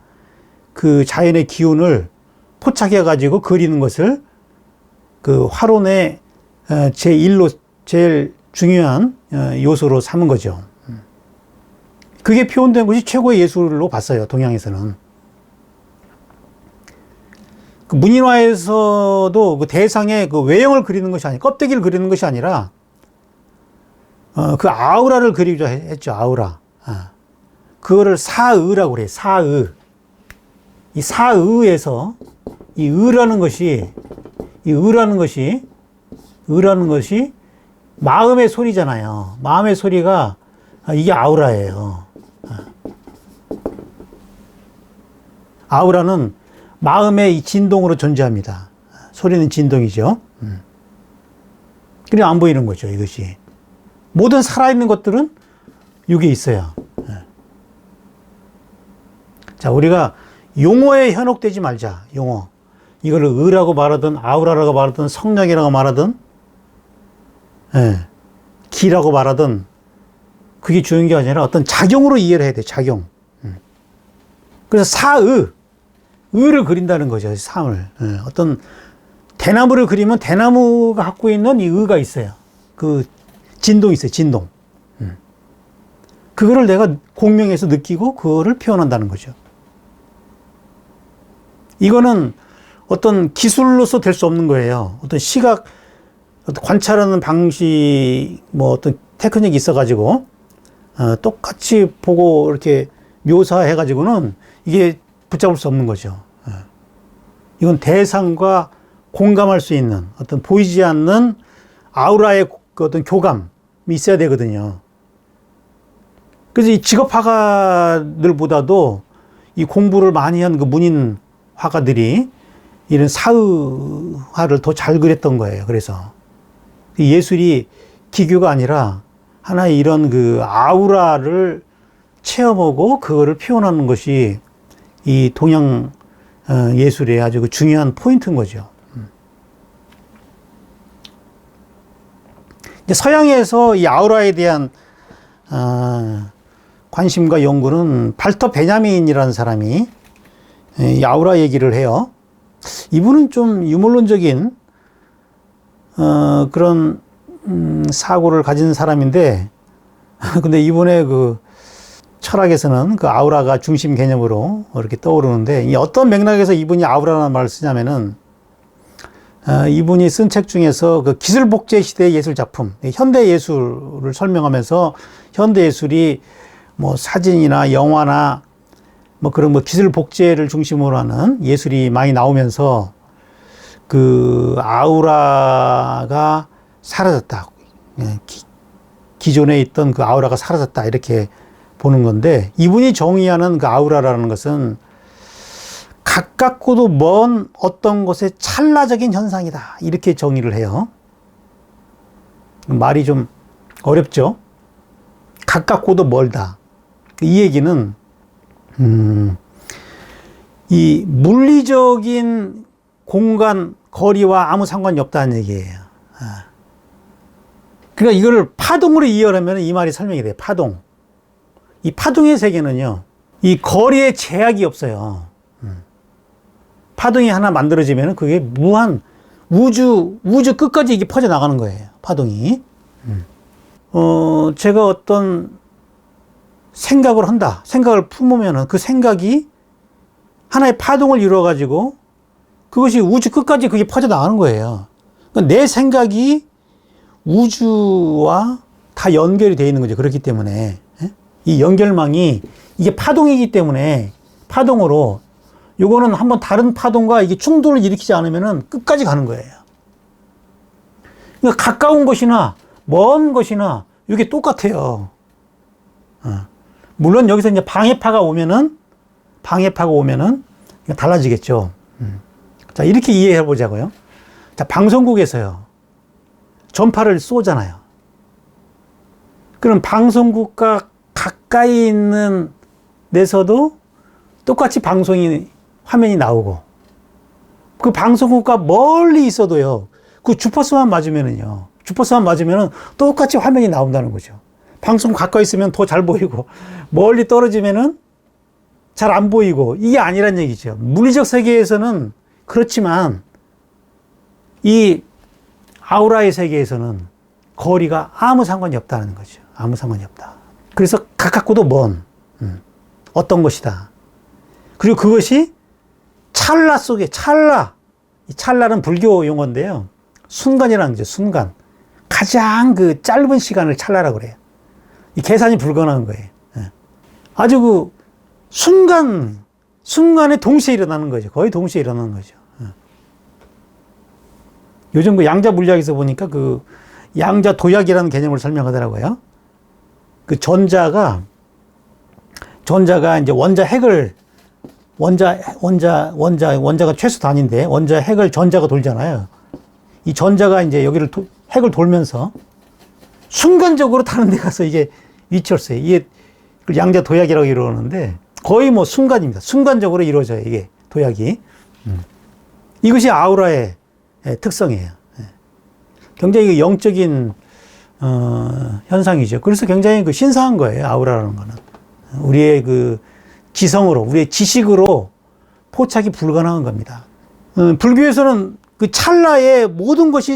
그 자연의 기운을 포착해가지고 그리는 것을 그 화론의 제일 중요한 요소로 삼은 거죠. 그게 표현된 것이 최고의 예술로 봤어요, 동양에서는. 그 문인화에서도 그 대상의 그 외형을 그리는 것이 아니라, 껍데기를 그리는 것이 아니라, 그 아우라를 그리자 했죠, 아우라. 그거를 사의라고 그래요, 사의. 이 사의에서, 이 의라는 것이 마음의 소리잖아요. 마음의 소리가, 이게 아우라예요. 아우라는 마음의 이 진동으로 존재합니다. 소리는 진동이죠. 그래 안 보이는 거죠, 이것이. 모든 살아있는 것들은 이게 있어요. 자, 우리가 용어에 현혹되지 말자, 용어. 이걸 의라고 말하든, 아우라라고 말하든, 성령이라고 말하든, 기라고 말하든, 그게 중요한 게 아니라 어떤 작용으로 이해를 해야 돼, 작용. 그래서 의를 그린다는 거죠, 삶을. 어떤 대나무를 그리면 대나무가 갖고 있는 이 의가 있어요. 그 진동이 있어요, 진동. 그거를 내가 공명해서 느끼고 그거를 표현한다는 거죠. 이거는 어떤 기술로서 될 수 없는 거예요. 어떤 시각, 어떤 관찰하는 방식, 뭐 어떤 테크닉이 있어가지고, 똑같이 보고 이렇게 묘사해가지고는 이게 붙잡을 수 없는 거죠. 이건 대상과 공감할 수 있는 어떤 보이지 않는 아우라의 그 어떤 교감이 있어야 되거든요. 그래서 이 직업 화가들보다도 이 공부를 많이 한 그 문인 화가들이 이런 사의화를 더 잘 그렸던 거예요. 그래서 예술이 기교가 아니라 하나의 이런 그 아우라를 체험하고 그거를 표현하는 것이 이 동양 예술의 아주 그 중요한 포인트인 거죠. 이제 서양에서 이 아우라에 대한 관심과 연구는 발터 베냐민이라는 사람이 이 아우라 얘기를 해요. 이분은 좀 유물론적인 그런 사고를 가진 사람인데, 근데 이분의 그 철학에서는 그 아우라가 중심 개념으로 이렇게 떠오르는데, 이 어떤 맥락에서 이분이 아우라라는 말을 쓰냐면은, 이분이 쓴 책 중에서 그 기술복제 시대의 예술 작품, 현대 예술을 설명하면서 현대 예술이 뭐 사진이나 영화나 뭐 그런 뭐 기술 복제를 중심으로 하는 예술이 많이 나오면서 그 아우라가 사라졌다. 기존에 있던 그 아우라가 사라졌다. 이렇게 보는 건데, 이분이 정의하는 그 아우라라는 것은 가깝고도 먼 어떤 것의 찰나적인 현상이다. 이렇게 정의를 해요. 말이 좀 어렵죠? 가깝고도 멀다. 이 얘기는 이 물리적인 공간, 거리와 아무 상관이 없다는 얘기예요. 그러니까 이거를 파동으로 이해하면 이 말이 설명이 돼요. 파동. 이 파동의 세계는요, 이 거리에 제약이 없어요. 파동이 하나 만들어지면 그게 무한 우주 끝까지 이게 퍼져 나가는 거예요. 파동이. 제가 어떤 생각을 한다. 생각을 품으면은 그 생각이 하나의 파동을 이루어가지고 그것이 우주 끝까지 그게 퍼져 나가는 거예요. 그러니까 내 생각이 우주와 다 연결이 되어 있는 거죠. 그렇기 때문에. 이 연결망이 이게 파동이기 때문에 파동으로 요거는 한번 다른 파동과 이게 충돌을 일으키지 않으면은 끝까지 가는 거예요. 그러니까 가까운 것이나 먼 것이나 이게 똑같아요. 물론 여기서 이제 방해파가 오면은 달라지겠죠. 자, 이렇게 이해해 보자고요. 자, 방송국에서요, 전파를 쏘잖아요. 그럼 방송국과 가까이 있는 데서도 똑같이 화면이 나오고, 그 방송국과 멀리 있어도요, 그 주파수만 맞으면은 똑같이 화면이 나온다는 거죠. 방송국 가까이 있으면 더 잘 보이고, 멀리 떨어지면은 잘 안 보이고, 이게 아니란 얘기죠. 물리적 세계에서는 그렇지만, 이 아우라의 세계에서는 거리가 아무 상관이 없다는 거죠. 아무 상관이 없다. 그래서 가깝고도 먼, 어떤 것이다. 그리고 그것이 찰나 속에, 이 찰나는 불교 용어인데요. 순간이라는 거죠, 순간. 가장 그 짧은 시간을 찰나라고 그래요. 이 계산이 불가능한 거예요. 아주 그 순간에 동시에 일어나는 거죠. 거의 동시에 일어나는 거죠. 요즘 그 양자 물리학에서 보니까 그 양자 도약이라는 개념을 설명하더라고요. 그 전자가 이제 원자가 최소 단위인데 원자 핵을 전자가 돌잖아요. 이 전자가 이제 여기를 핵을 돌면서 순간적으로 다른 데 가서 이게 위치를 써요. 이게 양자 도약이라고 이러는데 거의 뭐 순간입니다. 순간적으로 이루어져요. 이게 도약이. 이것이 아우라의 특성이에요. 굉장히 영적인 현상이죠. 그래서 굉장히 그 신성한 거예요. 아우라라는 거는. 우리의 그 지성으로, 우리의 지식으로 포착이 불가능한 겁니다. 불교에서는 그 찰나에 모든 것이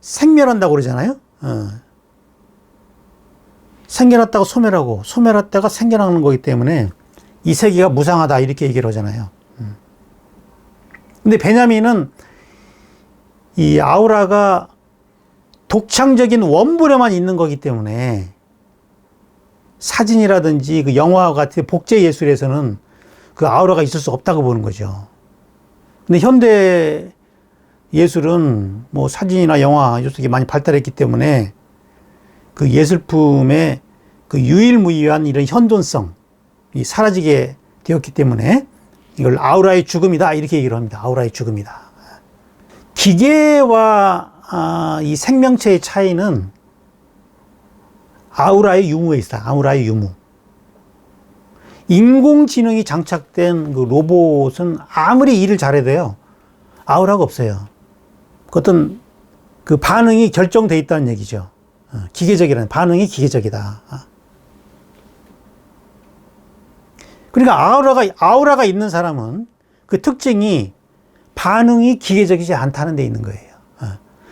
생멸한다고 그러잖아요. 생겨났다가 소멸하고, 소멸했다가 생겨나는 거기 때문에 이 세계가 무상하다 이렇게 얘기를 하잖아요. 근데 베냐민은 이 아우라가 독창적인 원본에만 있는 거기 때문에 사진이라든지 그 영화 같은 복제 예술에서는 그 아우라가 있을 수 없다고 보는 거죠. 근데 현대 예술은 뭐 사진이나 영화 이쪽이 많이 발달했기 때문에 그 예술품의 그 유일무이한 이런 현존성이 사라지게 되었기 때문에 이걸 아우라의 죽음이다 이렇게 얘기를 합니다. 아우라의 죽음이다. 기계와 이 생명체의 차이는 아우라의 유무에 있다. 아우라의 유무. 인공지능이 장착된 그 로봇은 아무리 일을 잘해도요, 아우라가 없어요. 그 어떤 그 반응이 결정돼 있다는 얘기죠. 기계적이라는, 반응이 기계적이다. 그러니까 아우라가 있는 사람은 그 특징이 반응이 기계적이지 않다는 데 있는 거예요.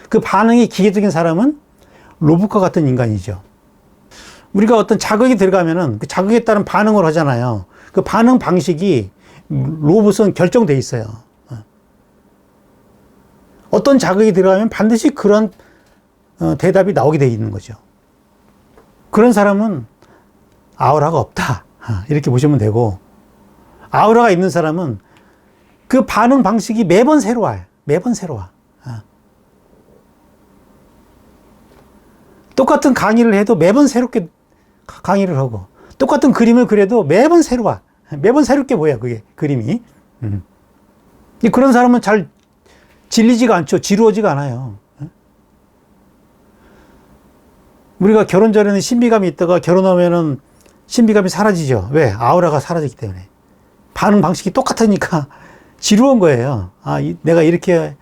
그 반응이 기계적인 사람은 로봇과 같은 인간이죠. 우리가 어떤 자극이 들어가면은 그 자극에 따른 반응을 하잖아요. 그 반응 방식이 로봇은 결정돼 있어요. 어떤 자극이 들어가면 반드시 그런 대답이 나오게 돼 있는 거죠. 그런 사람은 아우라가 없다. 이렇게 보시면 되고, 아우라가 있는 사람은 그 반응 방식이 매번 새로워요. 매번 새로워. 똑같은 강의를 해도 매번 새롭게 강의를 하고, 똑같은 그림을 그려도 매번 새로워. 매번 새롭게 보여, 그게, 그림이. 그런 사람은 잘 질리지가 않죠. 지루하지가 않아요. 우리가 결혼 전에는 신비감이 있다가 결혼하면은 신비감이 사라지죠. 왜? 아우라가 사라지기 때문에. 반응 방식이 똑같으니까 지루한 거예요. 내가 이렇게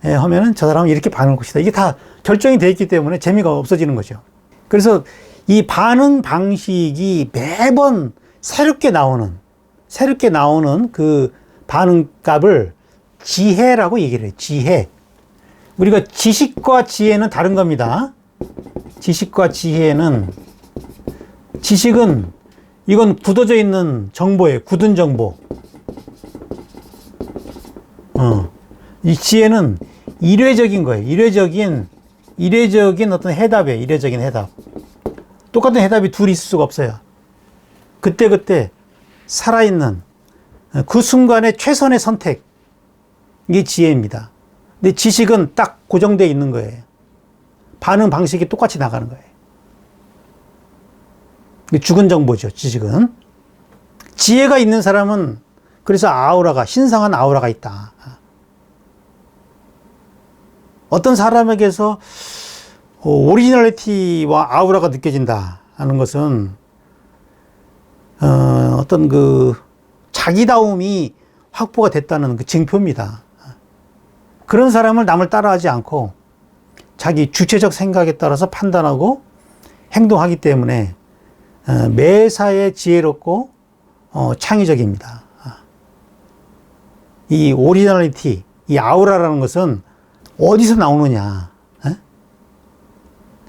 하면은 저 사람은 이렇게 반응할 것이다. 이게 다 결정이 되어 있기 때문에 재미가 없어지는 거죠. 그래서 이 반응 방식이 매번 새롭게 나오는 그 반응 값을 지혜라고 얘기를 해요. 지혜. 우리가 지식과 지혜는 다른 겁니다. 지식과 지혜는, 지식은 이건 굳어져 있는 정보예요. 굳은 정보. 이 지혜는 이례적인 거예요. 이례적인 어떤 해답이에요. 이례적인 해답. 똑같은 해답이 둘이 있을 수가 없어요. 그때 살아있는 그 순간의 최선의 선택. 이게 지혜입니다. 근데 지식은 딱 고정되어 있는 거예요. 반응 방식이 똑같이 나가는 거예요. 죽은 정보죠, 지식은. 지혜가 있는 사람은 그래서 신성한 아우라가 있다. 어떤 사람에게서 오리지널리티와 아우라가 느껴진다 하는 것은 어떤 그 자기다움이 확보가 됐다는 그 증표입니다. 그런 사람을 남을 따라하지 않고 자기 주체적 생각에 따라서 판단하고 행동하기 때문에 매사에 지혜롭고 창의적입니다. 이 오리지널리티, 이 아우라라는 것은 어디서 나오느냐?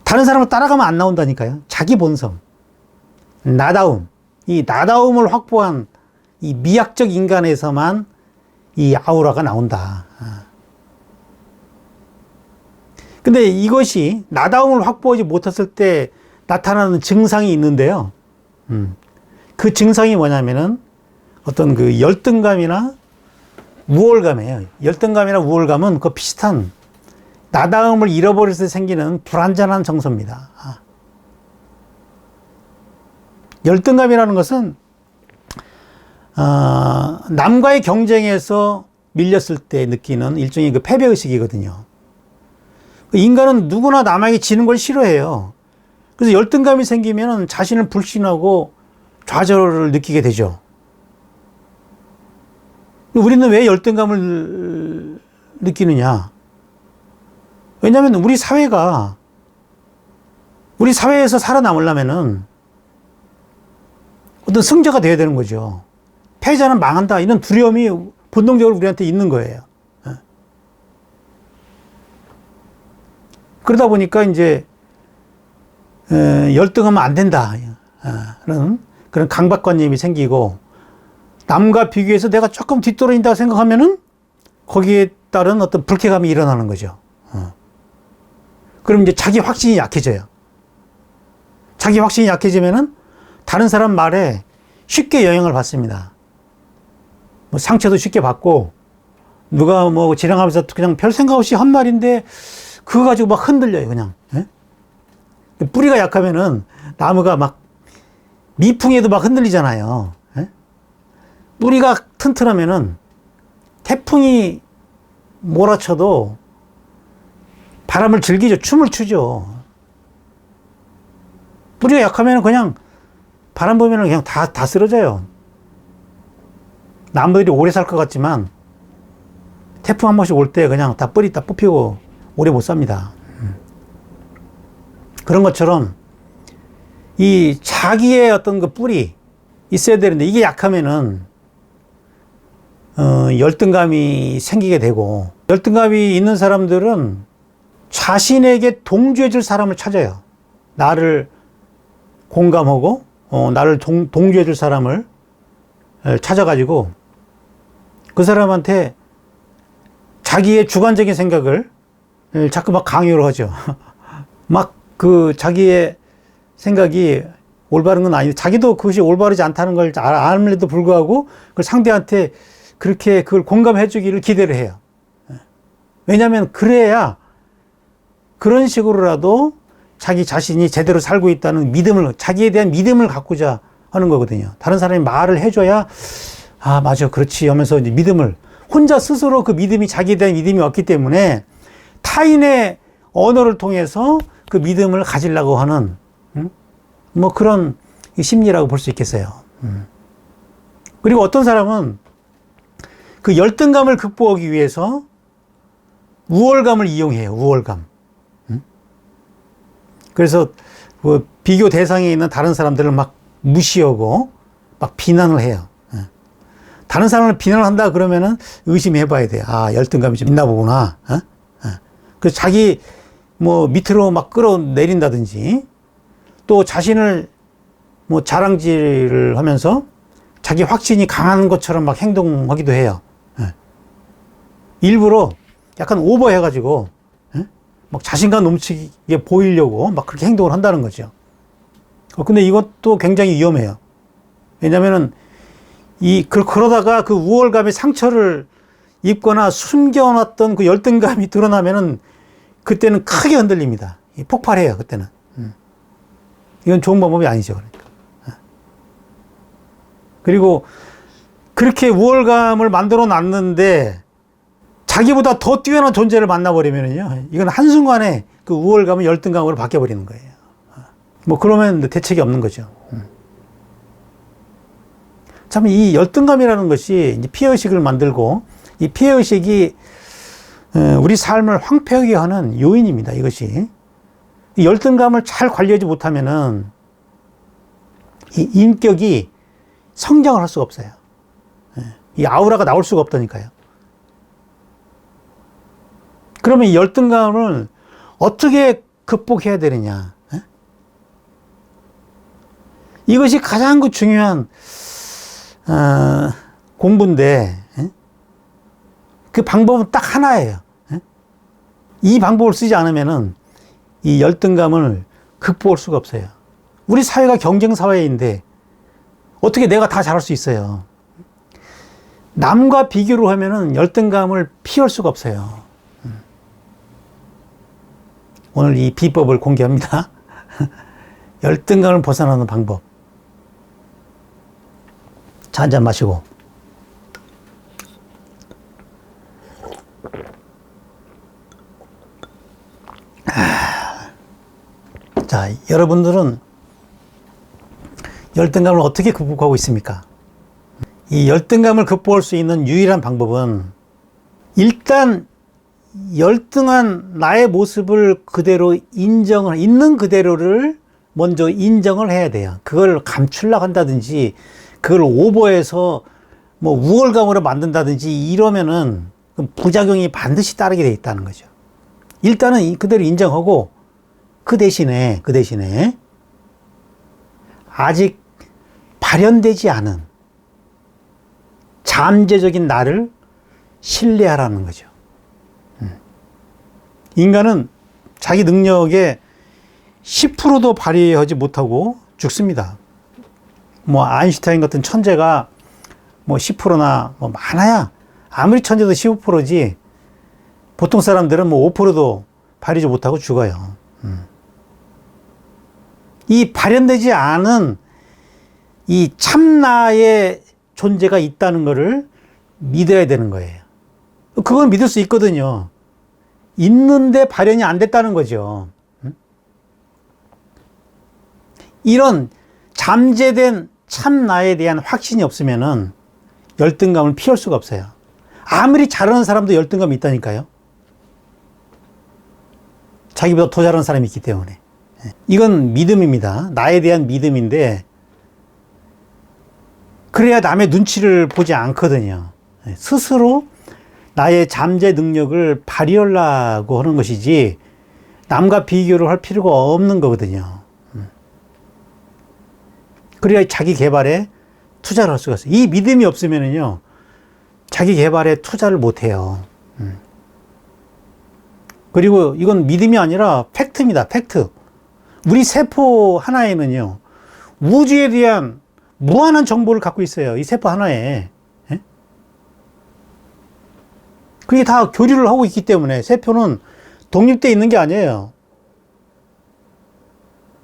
다른 사람을 따라가면 안 나온다니까요. 자기 본성, 나다움, 이 나다움을 확보한 이 미학적 인간에서만 이 아우라가 나온다. 근데 이것이 나다움을 확보하지 못했을 때 나타나는 증상이 있는데요. 그 증상이 뭐냐면은 어떤 그 열등감이나 우월감이에요. 열등감이나 우월감은 그 비슷한 나다움을 잃어버릴 때 생기는 불완전한 정서입니다. 열등감이라는 것은 남과의 경쟁에서 밀렸을 때 느끼는 일종의 그 패배의식이거든요. 인간은 누구나 남에게 지는 걸 싫어해요. 그래서 열등감이 생기면 자신을 불신하고 좌절을 느끼게 되죠. 우리는 왜 열등감을 느끼느냐? 왜냐하면 우리 사회에서 살아남으려면은 어떤 승자가 되어야 되는 거죠. 패자는 망한다. 이런 두려움이 본능적으로 우리한테 있는 거예요. 그러다 보니까 이제 열등하면 안 된다. 그런 강박관념이 생기고 남과 비교해서 내가 조금 뒤떨어진다고 생각하면은 거기에 따른 어떤 불쾌감이 일어나는 거죠. 그럼 이제 자기 확신이 약해져요. 자기 확신이 약해지면은 다른 사람 말에 쉽게 영향을 받습니다. 뭐 상처도 쉽게 받고 누가 뭐 지나가면서 그냥 별 생각 없이 한 말인데 그거 가지고 막 흔들려요, 그냥. 예? 뿌리가 약하면은 나무가 막 미풍에도 막 흔들리잖아요. 예? 뿌리가 튼튼하면은 태풍이 몰아쳐도 바람을 즐기죠. 춤을 추죠. 뿌리가 약하면 그냥 바람 보면 그냥 다 쓰러져요. 나무들이 오래 살 것 같지만 태풍 한 번씩 올 때 그냥 다 뿌리 다 뽑히고 오래 못 삽니다. 그런 것처럼 이 자기의 어떤 그 뿌리 있어야 되는데 이게 약하면은 열등감이 생기게 되고 열등감이 있는 사람들은 자신에게 동조해 줄 사람을 찾아요. 나를 공감하고 나를 동조해 줄 사람을 찾아가지고 그 사람한테 자기의 주관적인 생각을 자꾸 막 강요를 하죠. 막 그 자기의 생각이 올바른 건 아닌데 자기도 그것이 올바르지 않다는 걸 알면에도 불구하고 그 상대한테 그렇게 그걸 공감해 주기를 기대를 해요. 왜냐하면 그래야 그런 식으로라도 자기 자신이 제대로 살고 있다는 믿음을, 자기에 대한 믿음을 갖고자 하는 거거든요. 다른 사람이 말을 해줘야 아 맞아 그렇지 하면서 이제 믿음을 혼자 스스로 그 믿음이 자기에 대한 믿음이 없기 때문에 타인의 언어를 통해서 그 믿음을 가지려고 하는 뭐 그런 심리라고 볼 수 있겠어요. 그리고 어떤 사람은 그 열등감을 극복하기 위해서 우월감을 이용해요. 우월감. 그래서 그 비교 대상에 있는 다른 사람들을 막 무시하고 막 비난을 해요. 다른 사람을 비난을 한다 그러면은 의심해 봐야 돼요. 아, 열등감이 좀 있나 보구나. 그래서 자기 뭐 밑으로 막 끌어내린다든지 또 자신을 뭐 자랑질을 하면서 자기 확신이 강한 것처럼 막 행동하기도 해요. 일부러 약간 오버해가지고 막 자신감 넘치게 보이려고 막 그렇게 행동을 한다는 거죠. 근데 이것도 굉장히 위험해요. 왜냐면은 그러다가 그 우월감의 상처를 입거나 숨겨놨던 그 열등감이 드러나면은 그때는 크게 흔들립니다. 폭발해요, 그때는. 이건 좋은 방법이 아니죠, 그러니까. 그리고 그렇게 우월감을 만들어 놨는데 자기보다 더 뛰어난 존재를 만나버리면요, 이건 한순간에 그 우월감은 열등감으로 바뀌어버리는 거예요. 뭐 그러면 대책이 없는 거죠. 참 이 열등감이라는 것이 이제 피해의식을 만들고 이 피해의식이 우리 삶을 황폐하게 하는 요인입니다. 이것이. 이 열등감을 잘 관리하지 못하면은 이 인격이 성장을 할 수가 없어요. 이 아우라가 나올 수가 없다니까요. 그러면 이 열등감을 어떻게 극복해야 되느냐? 이것이 가장 그 중요한 공부인데, 그 방법은 딱 하나예요. 이 방법을 쓰지 않으면은 이 열등감을 극복할 수가 없어요. 우리 사회가 경쟁 사회인데 어떻게 내가 다 잘할 수 있어요? 남과 비교를 하면은 열등감을 피할 수가 없어요. 오늘 이 비법을 공개합니다. 열등감을 벗어나는 방법. 자, 한 잔 마시고. 자, 여러분들은 열등감을 어떻게 극복하고 있습니까? 이 열등감을 극복할 수 있는 유일한 방법은 일단 열등한 나의 모습을 그대로 있는 그대로를 먼저 인정을 해야 돼요. 그걸 감추려고 한다든지, 그걸 오버해서 뭐 우월감으로 만든다든지 이러면은 부작용이 반드시 따르게 돼 있다는 거죠. 일단은 그대로 인정하고, 그 대신에 아직 발현되지 않은 잠재적인 나를 신뢰하라는 거죠. 인간은 자기 능력의 10%도 발휘하지 못하고 죽습니다. 뭐 아인슈타인 같은 천재가 뭐 10%나 뭐 많아야, 아무리 천재도 15%지 보통 사람들은 뭐 5%도 발휘하지 못하고 죽어요. 이 발현되지 않은 이 참나의 존재가 있다는 것을 믿어야 되는 거예요. 그건 믿을 수 있거든요. 있는데 발현이 안 됐다는 거죠. 이런 잠재된 참나에 대한 확신이 없으면은 열등감을 피할 수가 없어요. 아무리 잘하는 사람도 열등감이 있다니까요. 자기보다 더 잘하는 사람이 있기 때문에. 이건 믿음입니다. 나에 대한 믿음인데, 그래야 남의 눈치를 보지 않거든요. 스스로 나의 잠재 능력을 발휘하려고 하는 것이지 남과 비교를 할 필요가 없는 거거든요. 그래야 자기 개발에 투자를 할 수가 있어요. 이 믿음이 없으면은요, 자기 개발에 투자를 못 해요. 그리고 이건 믿음이 아니라 팩트입니다. 팩트. 우리 세포 하나에는요, 우주에 대한 무한한 정보를 갖고 있어요. 이 세포 하나에. 예? 그게 다 교류를 하고 있기 때문에 세포는 독립되어 있는 게 아니에요.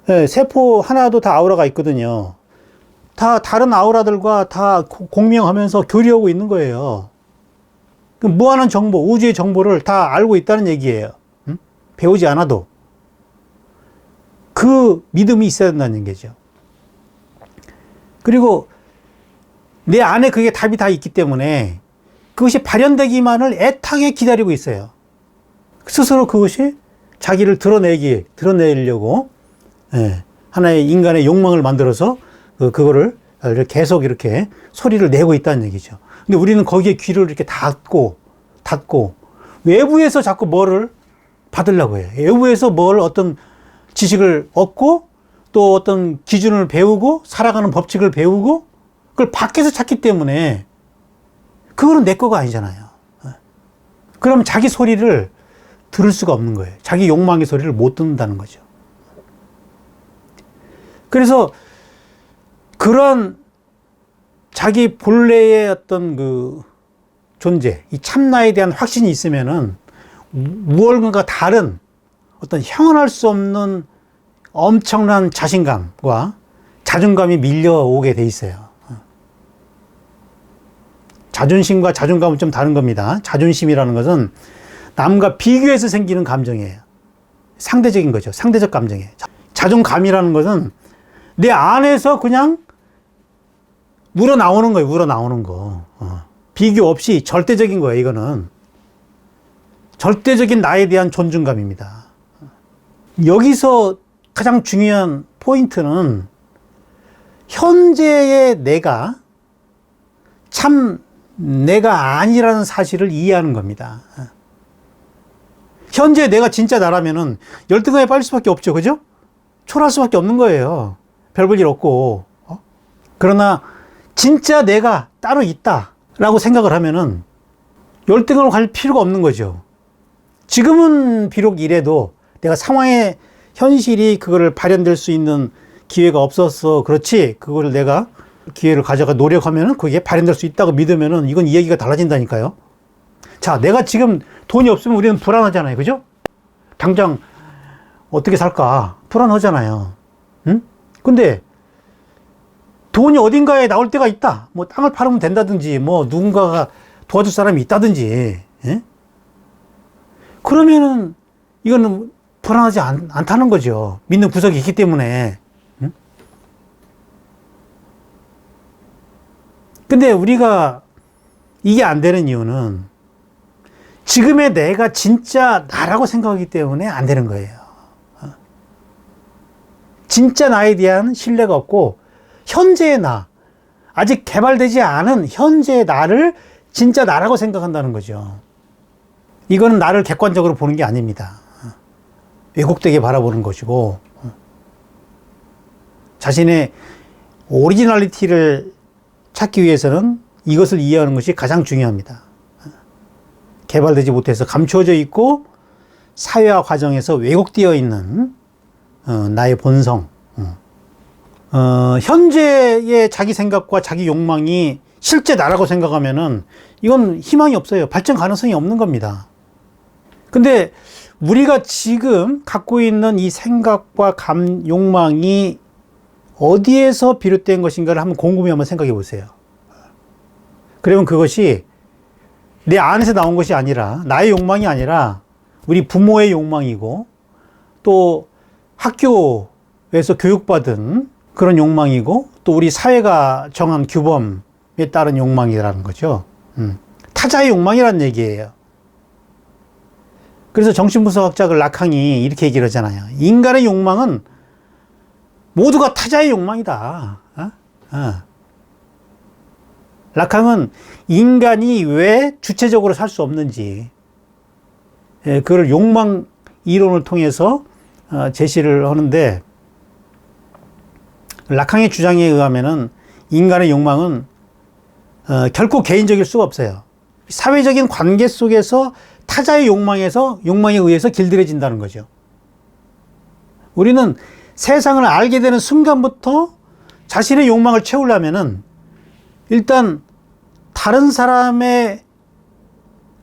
예, 세포 하나도 다 아우라가 있거든요. 다 다른 아우라들과 다 공명하면서 교류하고 있는 거예요. 무한한 정보, 우주의 정보를 다 알고 있다는 얘기예요. 배우지 않아도. 그 믿음이 있어야 된다는 얘기죠. 그리고 내 안에 그게 답이 다 있기 때문에 그것이 발현되기만을 애타게 기다리고 있어요. 스스로 그것이 자기를 드러내려고, 예, 하나의 인간의 욕망을 만들어서 그거를 계속 이렇게 소리를 내고 있다는 얘기죠. 근데 우리는 거기에 귀를 이렇게 닫고 외부에서 자꾸 뭐를 받으려고 해요. 외부에서 어떤 지식을 얻고 또 어떤 기준을 배우고 살아가는 법칙을 배우고 그걸 밖에서 찾기 때문에 그거는 내 거가 아니잖아요. 그럼 자기 소리를 들을 수가 없는 거예요. 자기 욕망의 소리를 못 듣는다는 거죠. 그래서 그런 자기 본래의 어떤 그 존재, 이 참나에 대한 확신이 있으면은 무엇인가 다른 어떤 형언할 수 없는 엄청난 자신감과 자존감이 밀려오게 돼 있어요. 자존심과 자존감은 좀 다른 겁니다. 자존심이라는 것은 남과 비교해서 생기는 감정이에요. 상대적인 거죠. 상대적 감정이에요. 자존감이라는 것은 내 안에서 그냥 우러나오는 거예요. 우러나오는 거. 비교 없이 절대적인 거예요. 이거는 절대적인 나에 대한 존중감입니다. 여기서 가장 중요한 포인트는 현재의 내가 참 내가 아니라는 사실을 이해하는 겁니다. 현재 내가 진짜 나라면은 열등감에 빠질 수밖에 없죠. 그죠? 초라할 수밖에 없는 거예요. 별 볼 일 없고. 그러나 진짜 내가 따로 있다라고 생각을 하면은 열등을 갈 필요가 없는 거죠. 지금은 비록 이래도 내가 상황의 현실이 그거를 발현될 수 있는 기회가 없어서 그렇지, 그걸 내가 기회를 가져가 노력하면은 그게 발현될 수 있다고 믿으면은 이건 이야기가 달라진다니까요. 자, 내가 지금 돈이 없으면 우리는 불안하잖아요. 그죠? 당장 어떻게 살까? 불안하잖아요. 응? 근데 돈이 어딘가에 나올 때가 있다. 뭐 땅을 팔으면 된다든지, 뭐 누군가가 도와줄 사람이 있다든지, 예? 그러면은 이거는 불안하지 않다는 거죠. 믿는 구석이 있기 때문에. 응? 근데 우리가 이게 안 되는 이유는 지금의 내가 진짜 나라고 생각하기 때문에 안 되는 거예요. 진짜 나에 대한 신뢰가 없고, 현재의 나, 아직 개발되지 않은 현재의 나를 진짜 나라고 생각한다는 거죠. 이거는 나를 객관적으로 보는 게 아닙니다. 왜곡되게 바라보는 것이고, 자신의 오리지널리티를 찾기 위해서는 이것을 이해하는 것이 가장 중요합니다. 개발되지 못해서 감추어져 있고 사회화 과정에서 왜곡되어 있는 나의 본성, 현재의 자기 생각과 자기 욕망이 실제 나라고 생각하면은 이건 희망이 없어요. 발전 가능성이 없는 겁니다. 근데 우리가 지금 갖고 있는 이 생각과 욕망이 어디에서 비롯된 것인가를 한번 곰곰이 한번 생각해 보세요. 그러면 그것이 내 안에서 나온 것이 아니라, 나의 욕망이 아니라 우리 부모의 욕망이고, 또 학교에서 교육받은 그런 욕망이고, 또 우리 사회가 정한 규범에 따른 욕망이라는 거죠. 타자의 욕망이라는 얘기예요. 그래서 정신분석학자 라캉이 이렇게 얘기를 하잖아요. 인간의 욕망은 모두가 타자의 욕망이다. 라캉은 인간이 왜 주체적으로 살 수 없는지, 그걸 욕망 이론을 통해서 제시를 하는데, 라캉의 주장에 의하면은 인간의 욕망은 결코 개인적일 수가 없어요. 사회적인 관계 속에서 타자의 욕망에 의해서 길들여진다는 거죠. 우리는 세상을 알게 되는 순간부터 자신의 욕망을 채우려면은 일단 다른 사람의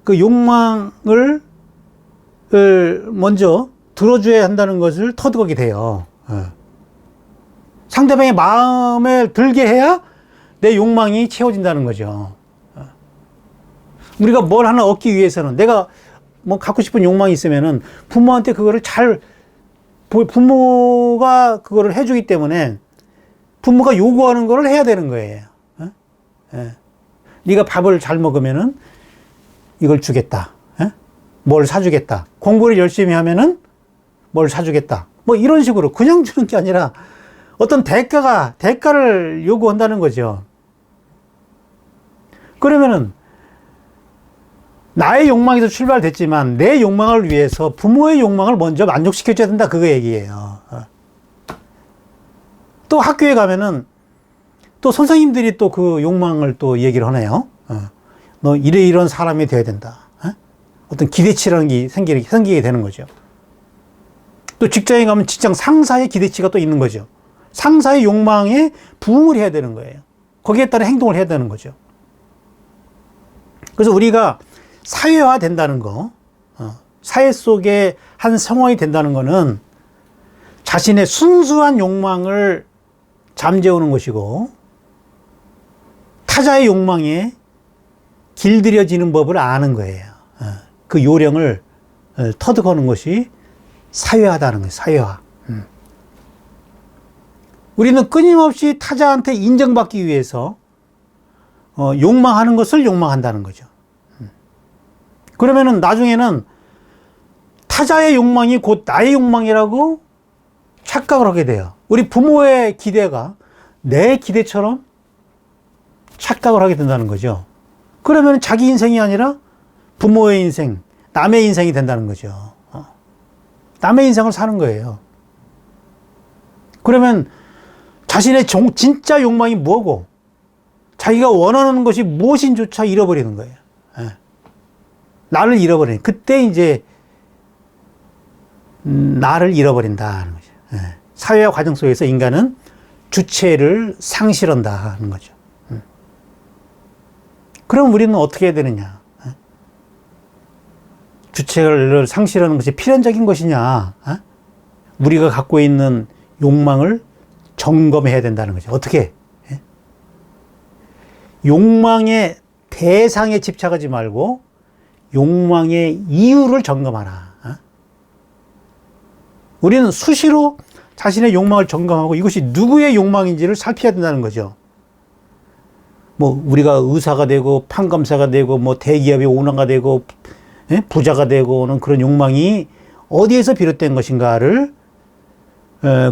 그 욕망을 먼저 들어줘야 한다는 것을 터득하게 돼요. 상대방의 마음에 들게 해야 내 욕망이 채워진다는 거죠. 우리가 뭘 하나 얻기 위해서는, 내가 뭐 갖고 싶은 욕망이 있으면은 부모한테 그거를 부모가 그거를 해주기 때문에 부모가 요구하는 거를 해야 되는 거예요. 네가 밥을 잘 먹으면은 이걸 주겠다. 뭘 사주겠다. 공부를 열심히 하면은 뭘 사주겠다. 뭐 이런 식으로 그냥 주는 게 아니라 어떤 대가를 요구한다는 거죠. 그러면은 나의 욕망에서 출발됐지만 내 욕망을 위해서 부모의 욕망을 먼저 만족시켜줘야 된다, 그거 얘기예요. 또 학교에 가면은 또 선생님들이 또 그 욕망을 또 얘기를 하네요. 너 이런 사람이 돼야 된다. 어떤 기대치라는 게 생기게 되는 거죠. 또 직장에 가면 직장 상사의 기대치가 또 있는 거죠. 상사의 욕망에 부응을 해야 되는 거예요. 거기에 따른 행동을 해야 되는 거죠. 그래서 우리가 사회화 된다는 거, 사회 속에 한 성원이 된다는 거는 자신의 순수한 욕망을 잠재우는 것이고, 타자의 욕망에 길들여지는 법을 아는 거예요. 그 요령을 터득하는 것이 사회화다는 거예요. 사회화. 우리는 끊임없이 타자한테 인정받기 위해서 욕망하는 것을 욕망한다는 거죠. 그러면은 나중에는 타자의 욕망이 곧 나의 욕망이라고 착각을 하게 돼요. 우리 부모의 기대가 내 기대처럼 착각을 하게 된다는 거죠. 그러면 자기 인생이 아니라 부모의 인생, 남의 인생이 된다는 거죠. 남의 인생을 사는 거예요. 그러면 자신의 진짜 욕망이 뭐고 자기가 원하는 것이 무엇인조차 잃어버리는 거예요. 예. 나를 잃어버리는. 그때 이제 나를 잃어버린다는 거죠. 예. 사회화 과정 속에서 인간은 주체를 상실한다는 거죠. 그럼 우리는 어떻게 해야 되느냐? 주체를 상실하는 것이 필연적인 것이냐? 우리가 갖고 있는 욕망을 점검해야 된다는 거죠. 어떻게? 욕망의 대상에 집착하지 말고 욕망의 이유를 점검하라. 우리는 수시로 자신의 욕망을 점검하고 이것이 누구의 욕망인지를 살펴야 된다는 거죠. 뭐 우리가 의사가 되고 판검사가 되고 뭐 대기업의 오너가 되고 부자가 되고는 그런 욕망이 어디에서 비롯된 것인가를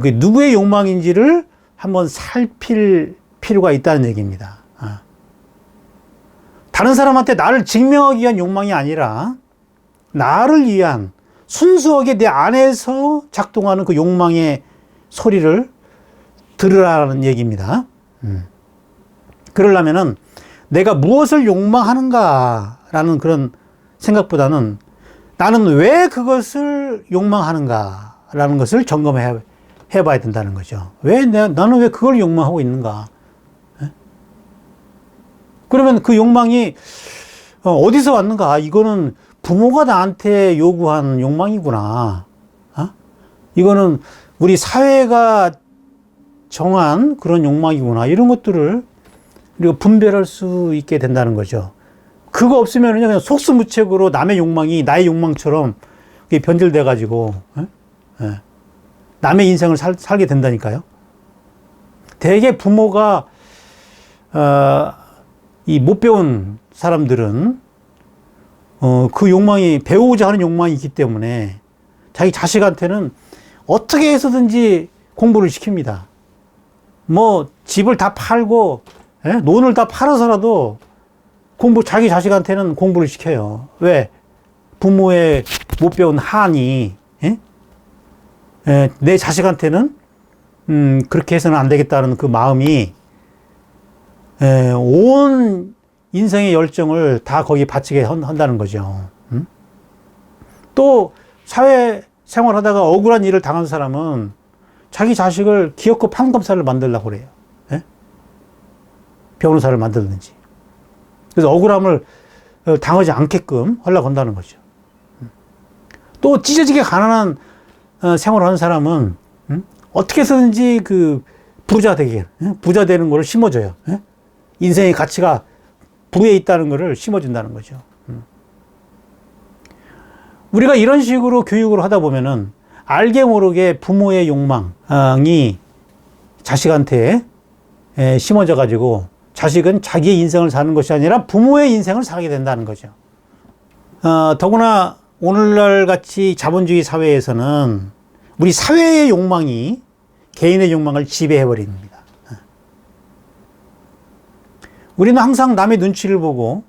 그 누구의 욕망인지를 한번 살필 필요가 있다는 얘기입니다. 다른 사람한테 나를 증명하기 위한 욕망이 아니라 나를 위한 순수하게 내 안에서 작동하는 그 욕망의 소리를 들으라는 얘기입니다. 그러려면은 내가 무엇을 욕망하는가라는 그런 생각보다는 나는 왜 그것을 욕망하는가라는 것을 점검해 봐야 된다는 거죠. 나는 왜 그걸 욕망하고 있는가? 그러면 그 욕망이 어디서 왔는가? 이거는 부모가 나한테 요구한 욕망이구나. 이거는 우리 사회가 정한 그런 욕망이구나. 이런 것들을 우리가 분별할 수 있게 된다는 거죠. 그거 없으면 그냥 속수무책으로 남의 욕망이 나의 욕망처럼 변질돼 가지고 남의 인생을 살게 된다니까요. 대개 부모가 이 못 배운 사람들은 그 욕망이 배우고자 하는 욕망이 있기 때문에 자기 자식한테는 어떻게 해서든지 공부를 시킵니다. 뭐 집을 다 팔고 논을 다 팔아서라도 자기 자식한테는 공부를 시켜요. 왜? 부모의 못 배운 한이 내 자식한테는 그렇게 해서는 안 되겠다는 그 마음이 온 인생의 열정을 다 거기에 바치게 한다는 거죠. 또 사회 생활하다가 억울한 일을 당한 사람은 자기 자식을 기어코 판검사를 만들려고 그래요. 변호사를 만들든지. 그래서 억울함을 당하지 않게끔 하려고 한다는 거죠. 또 찢어지게 가난한 생활을 하는 사람은 어떻게 해서든지 그 부자 되는 거를 심어줘요. 인생의 가치가 부에 있다는 것을 심어준다는 거죠. 우리가 이런 식으로 교육을 하다 보면은 알게 모르게 부모의 욕망이 자식한테 심어져 가지고 자식은 자기의 인생을 사는 것이 아니라 부모의 인생을 살게 된다는 거죠. 더구나 오늘날 같이 자본주의 사회에서는 우리 사회의 욕망이 개인의 욕망을 지배해 버립니다. 우리는 항상 남의 눈치를 보고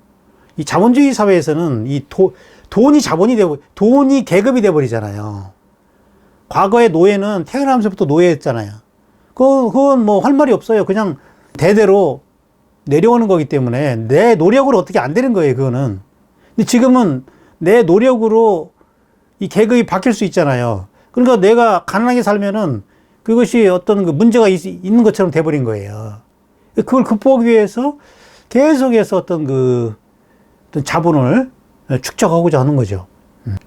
이 자본주의 사회에서는 이 돈이 자본이 되고 돈이 계급이 돼 버리잖아요. 과거의 노예는 태어나면서부터 노예였잖아요. 그건 뭐 할 말이 없어요. 그냥 대대로 내려오는 거기 때문에 내 노력으로 어떻게 안 되는 거예요, 그거는. 근데 지금은 내 노력으로 이 계급이 바뀔 수 있잖아요. 그러니까 내가 가난하게 살면은 그것이 어떤 그 문제가 있는 것처럼 돼버린 거예요. 그걸 극복하기 위해서 계속해서 어떤 자본을 축적하고자 하는 거죠.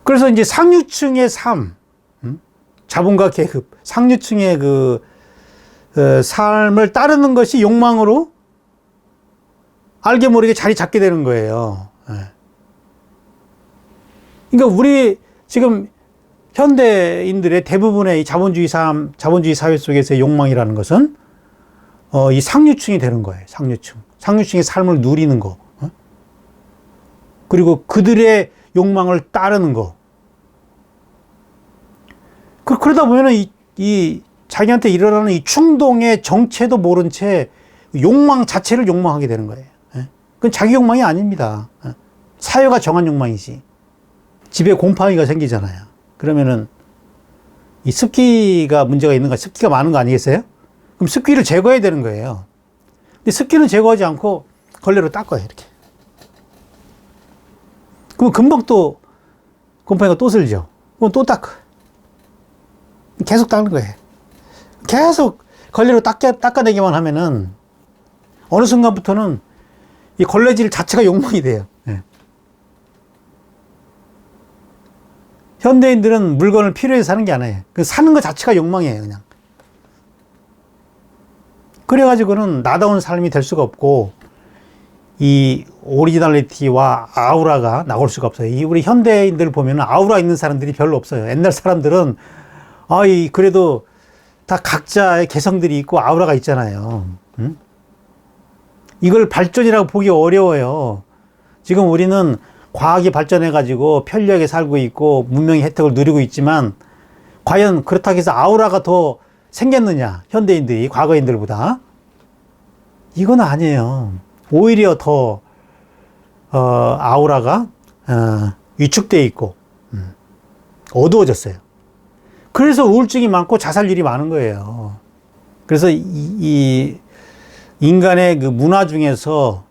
그래서 이제 상류층의 삶, 자본과 계급, 상류층의 삶을 따르는 것이 욕망으로 알게 모르게 자리 잡게 되는 거예요. 그러니까 우리 지금 현대인들의 대부분의 이 자본주의 사회 속에서의 욕망이라는 것은 이 상류층이 되는 거예요. 상류층의 삶을 누리는 거. 그리고 그들의 욕망을 따르는 거. 그러다 보면은 이 자기한테 일어나는 이 충동의 정체도 모른 채 욕망 자체를 욕망하게 되는 거예요. 그건 자기 욕망이 아닙니다. 사회가 정한 욕망이지. 집에 곰팡이가 생기잖아요. 그러면은 이 습기가 문제가 있는가, 습기가 많은 거 아니겠어요? 그럼 습기를 제거해야 되는 거예요. 근데 습기는 제거하지 않고 걸레로 닦아요, 이렇게. 그럼 금방 또 곰팡이가 또 슬죠. 그럼 또 닦아. 계속 닦는 거예요. 계속 걸레로 닦아내기만 하면은 어느 순간부터는 이 걸레질 자체가 욕망이 돼요. 네. 현대인들은 물건을 필요해서 사는 게 아니에요. 그 사는 것 자체가 욕망이에요, 그냥. 그래가지고는 나다운 삶이 될 수가 없고, 이 오리지널리티와 아우라가 나올 수가 없어요. 이 우리 현대인들 보면 아우라 있는 사람들이 별로 없어요. 옛날 사람들은, 그래도 다 각자의 개성들이 있고 아우라가 있잖아요. 응? 이걸 발전이라고 보기 어려워요. 지금 우리는 과학이 발전해가지고 편리하게 살고 있고 문명의 혜택을 누리고 있지만 과연 그렇다고 해서 아우라가 더 생겼느냐, 현대인들이 과거인들보다? 이건 아니에요. 오히려 더 아우라가 위축되어 있고 어두워졌어요. 그래서 우울증이 많고 자살률이 많은 거예요. 그래서 이 인간의 그 문화 중에서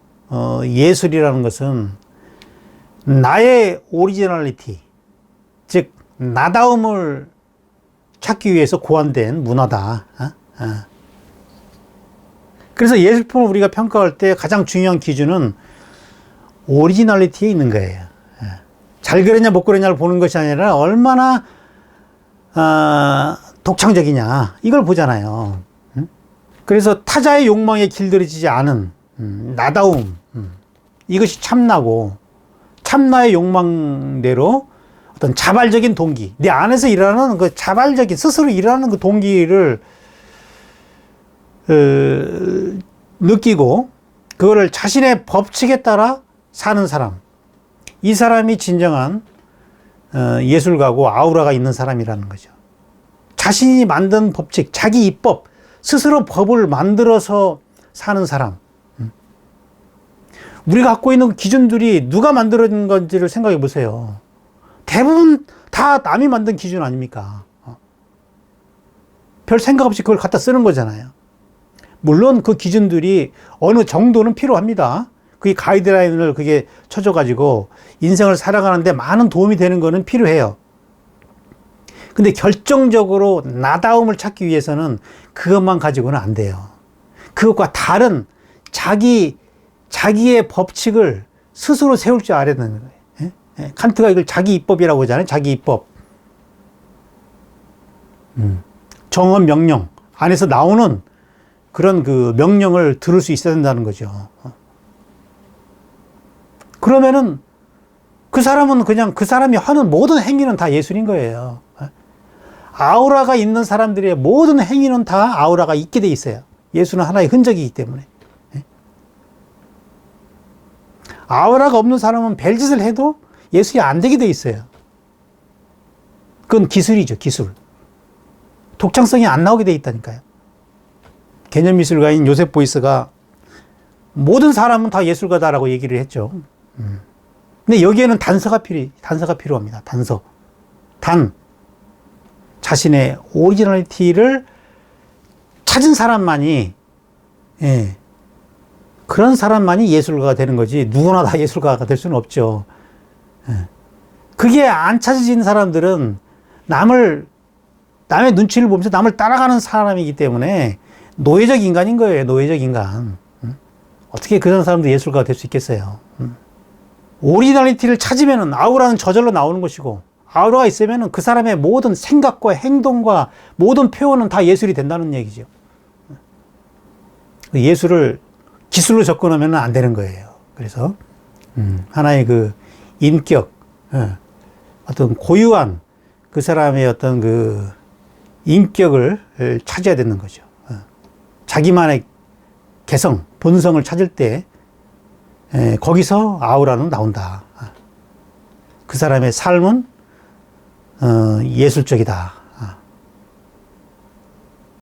예술이라는 것은 나의 오리지널리티, 즉 나다움을 찾기 위해서 고안된 문화다. 그래서 예술품을 우리가 평가할 때 가장 중요한 기준은 오리지널리티에 있는 거예요. 잘 그렸냐 못 그렸냐를 보는 것이 아니라 얼마나 독창적이냐 이걸 보잖아요. 그래서 타자의 욕망에 길들여지지 않은 나다움, 이것이 참나고 참나의 욕망대로 어떤 자발적인 동기, 내 안에서 일어나는 그 자발적인 스스로 일어나는 그 동기를 느끼고 그거를 자신의 법칙에 따라 사는 사람, 이 사람이 진정한 예술가고 아우라가 있는 사람이라는 거죠. 자신이 만든 법칙, 자기 입법, 스스로 법을 만들어서 사는 사람. 우리가 갖고 있는 기준들이 누가 만들어진 건지를 생각해 보세요. 대부분 다 남이 만든 기준 아닙니까? 별 생각 없이 그걸 갖다 쓰는 거잖아요. 물론 그 기준들이 어느 정도는 필요합니다. 그게 가이드라인을 그게 쳐줘가지고 인생을 살아가는데 많은 도움이 되는 거는 필요해요. 근데 결정적으로 나다움을 찾기 위해서는 그것만 가지고는 안 돼요. 그것과 다른 자기의 법칙을 스스로 세울 줄 알아야 되는 거예요. 칸트가 이걸 자기 입법이라고 하잖아요. 자기 입법. 정언 명령 안에서 나오는 그런 그 명령을 들을 수 있어야 된다는 거죠. 그러면은 그 사람은 그냥 그 사람이 하는 모든 행위는 다 예술인 거예요. 아우라가 있는 사람들의 모든 행위는 다 아우라가 있게 돼 있어요. 예술은 하나의 흔적이기 때문에. 아우라가 없는 사람은 별짓을 해도 예술이 안 되게 돼 있어요. 그건 기술이죠, 기술. 독창성이 안 나오게 돼 있다니까요. 개념미술가인 요셉 보이스가 모든 사람은 다 예술가다라고 얘기를 했죠. 근데 여기에는 단서가 필요합니다. 단서. 자신의 오리지널리티를 찾은 사람만이, 그런 사람만이 예술가가 되는 거지, 누구나 다 예술가가 될 수는 없죠. 그게 안 찾아진 사람들은 남의 눈치를 보면서 남을 따라가는 사람이기 때문에 노예적 인간인 거예요, 노예적 인간. 어떻게 그런 사람도 예술가가 될 수 있겠어요. 오리지널리티를 찾으면은 아우라는 저절로 나오는 것이고, 아우라가 있으면은 그 사람의 모든 생각과 행동과 모든 표현은 다 예술이 된다는 얘기죠. 예술을 기술로 접근하면 안 되는 거예요. 그래서 하나의 그 인격, 어떤 고유한 그 사람의 어떤 그 인격을 찾아야 되는 거죠. 자기만의 개성, 본성을 찾을 때 거기서 아우라는 나온다. 그 사람의 삶은 예술적이다.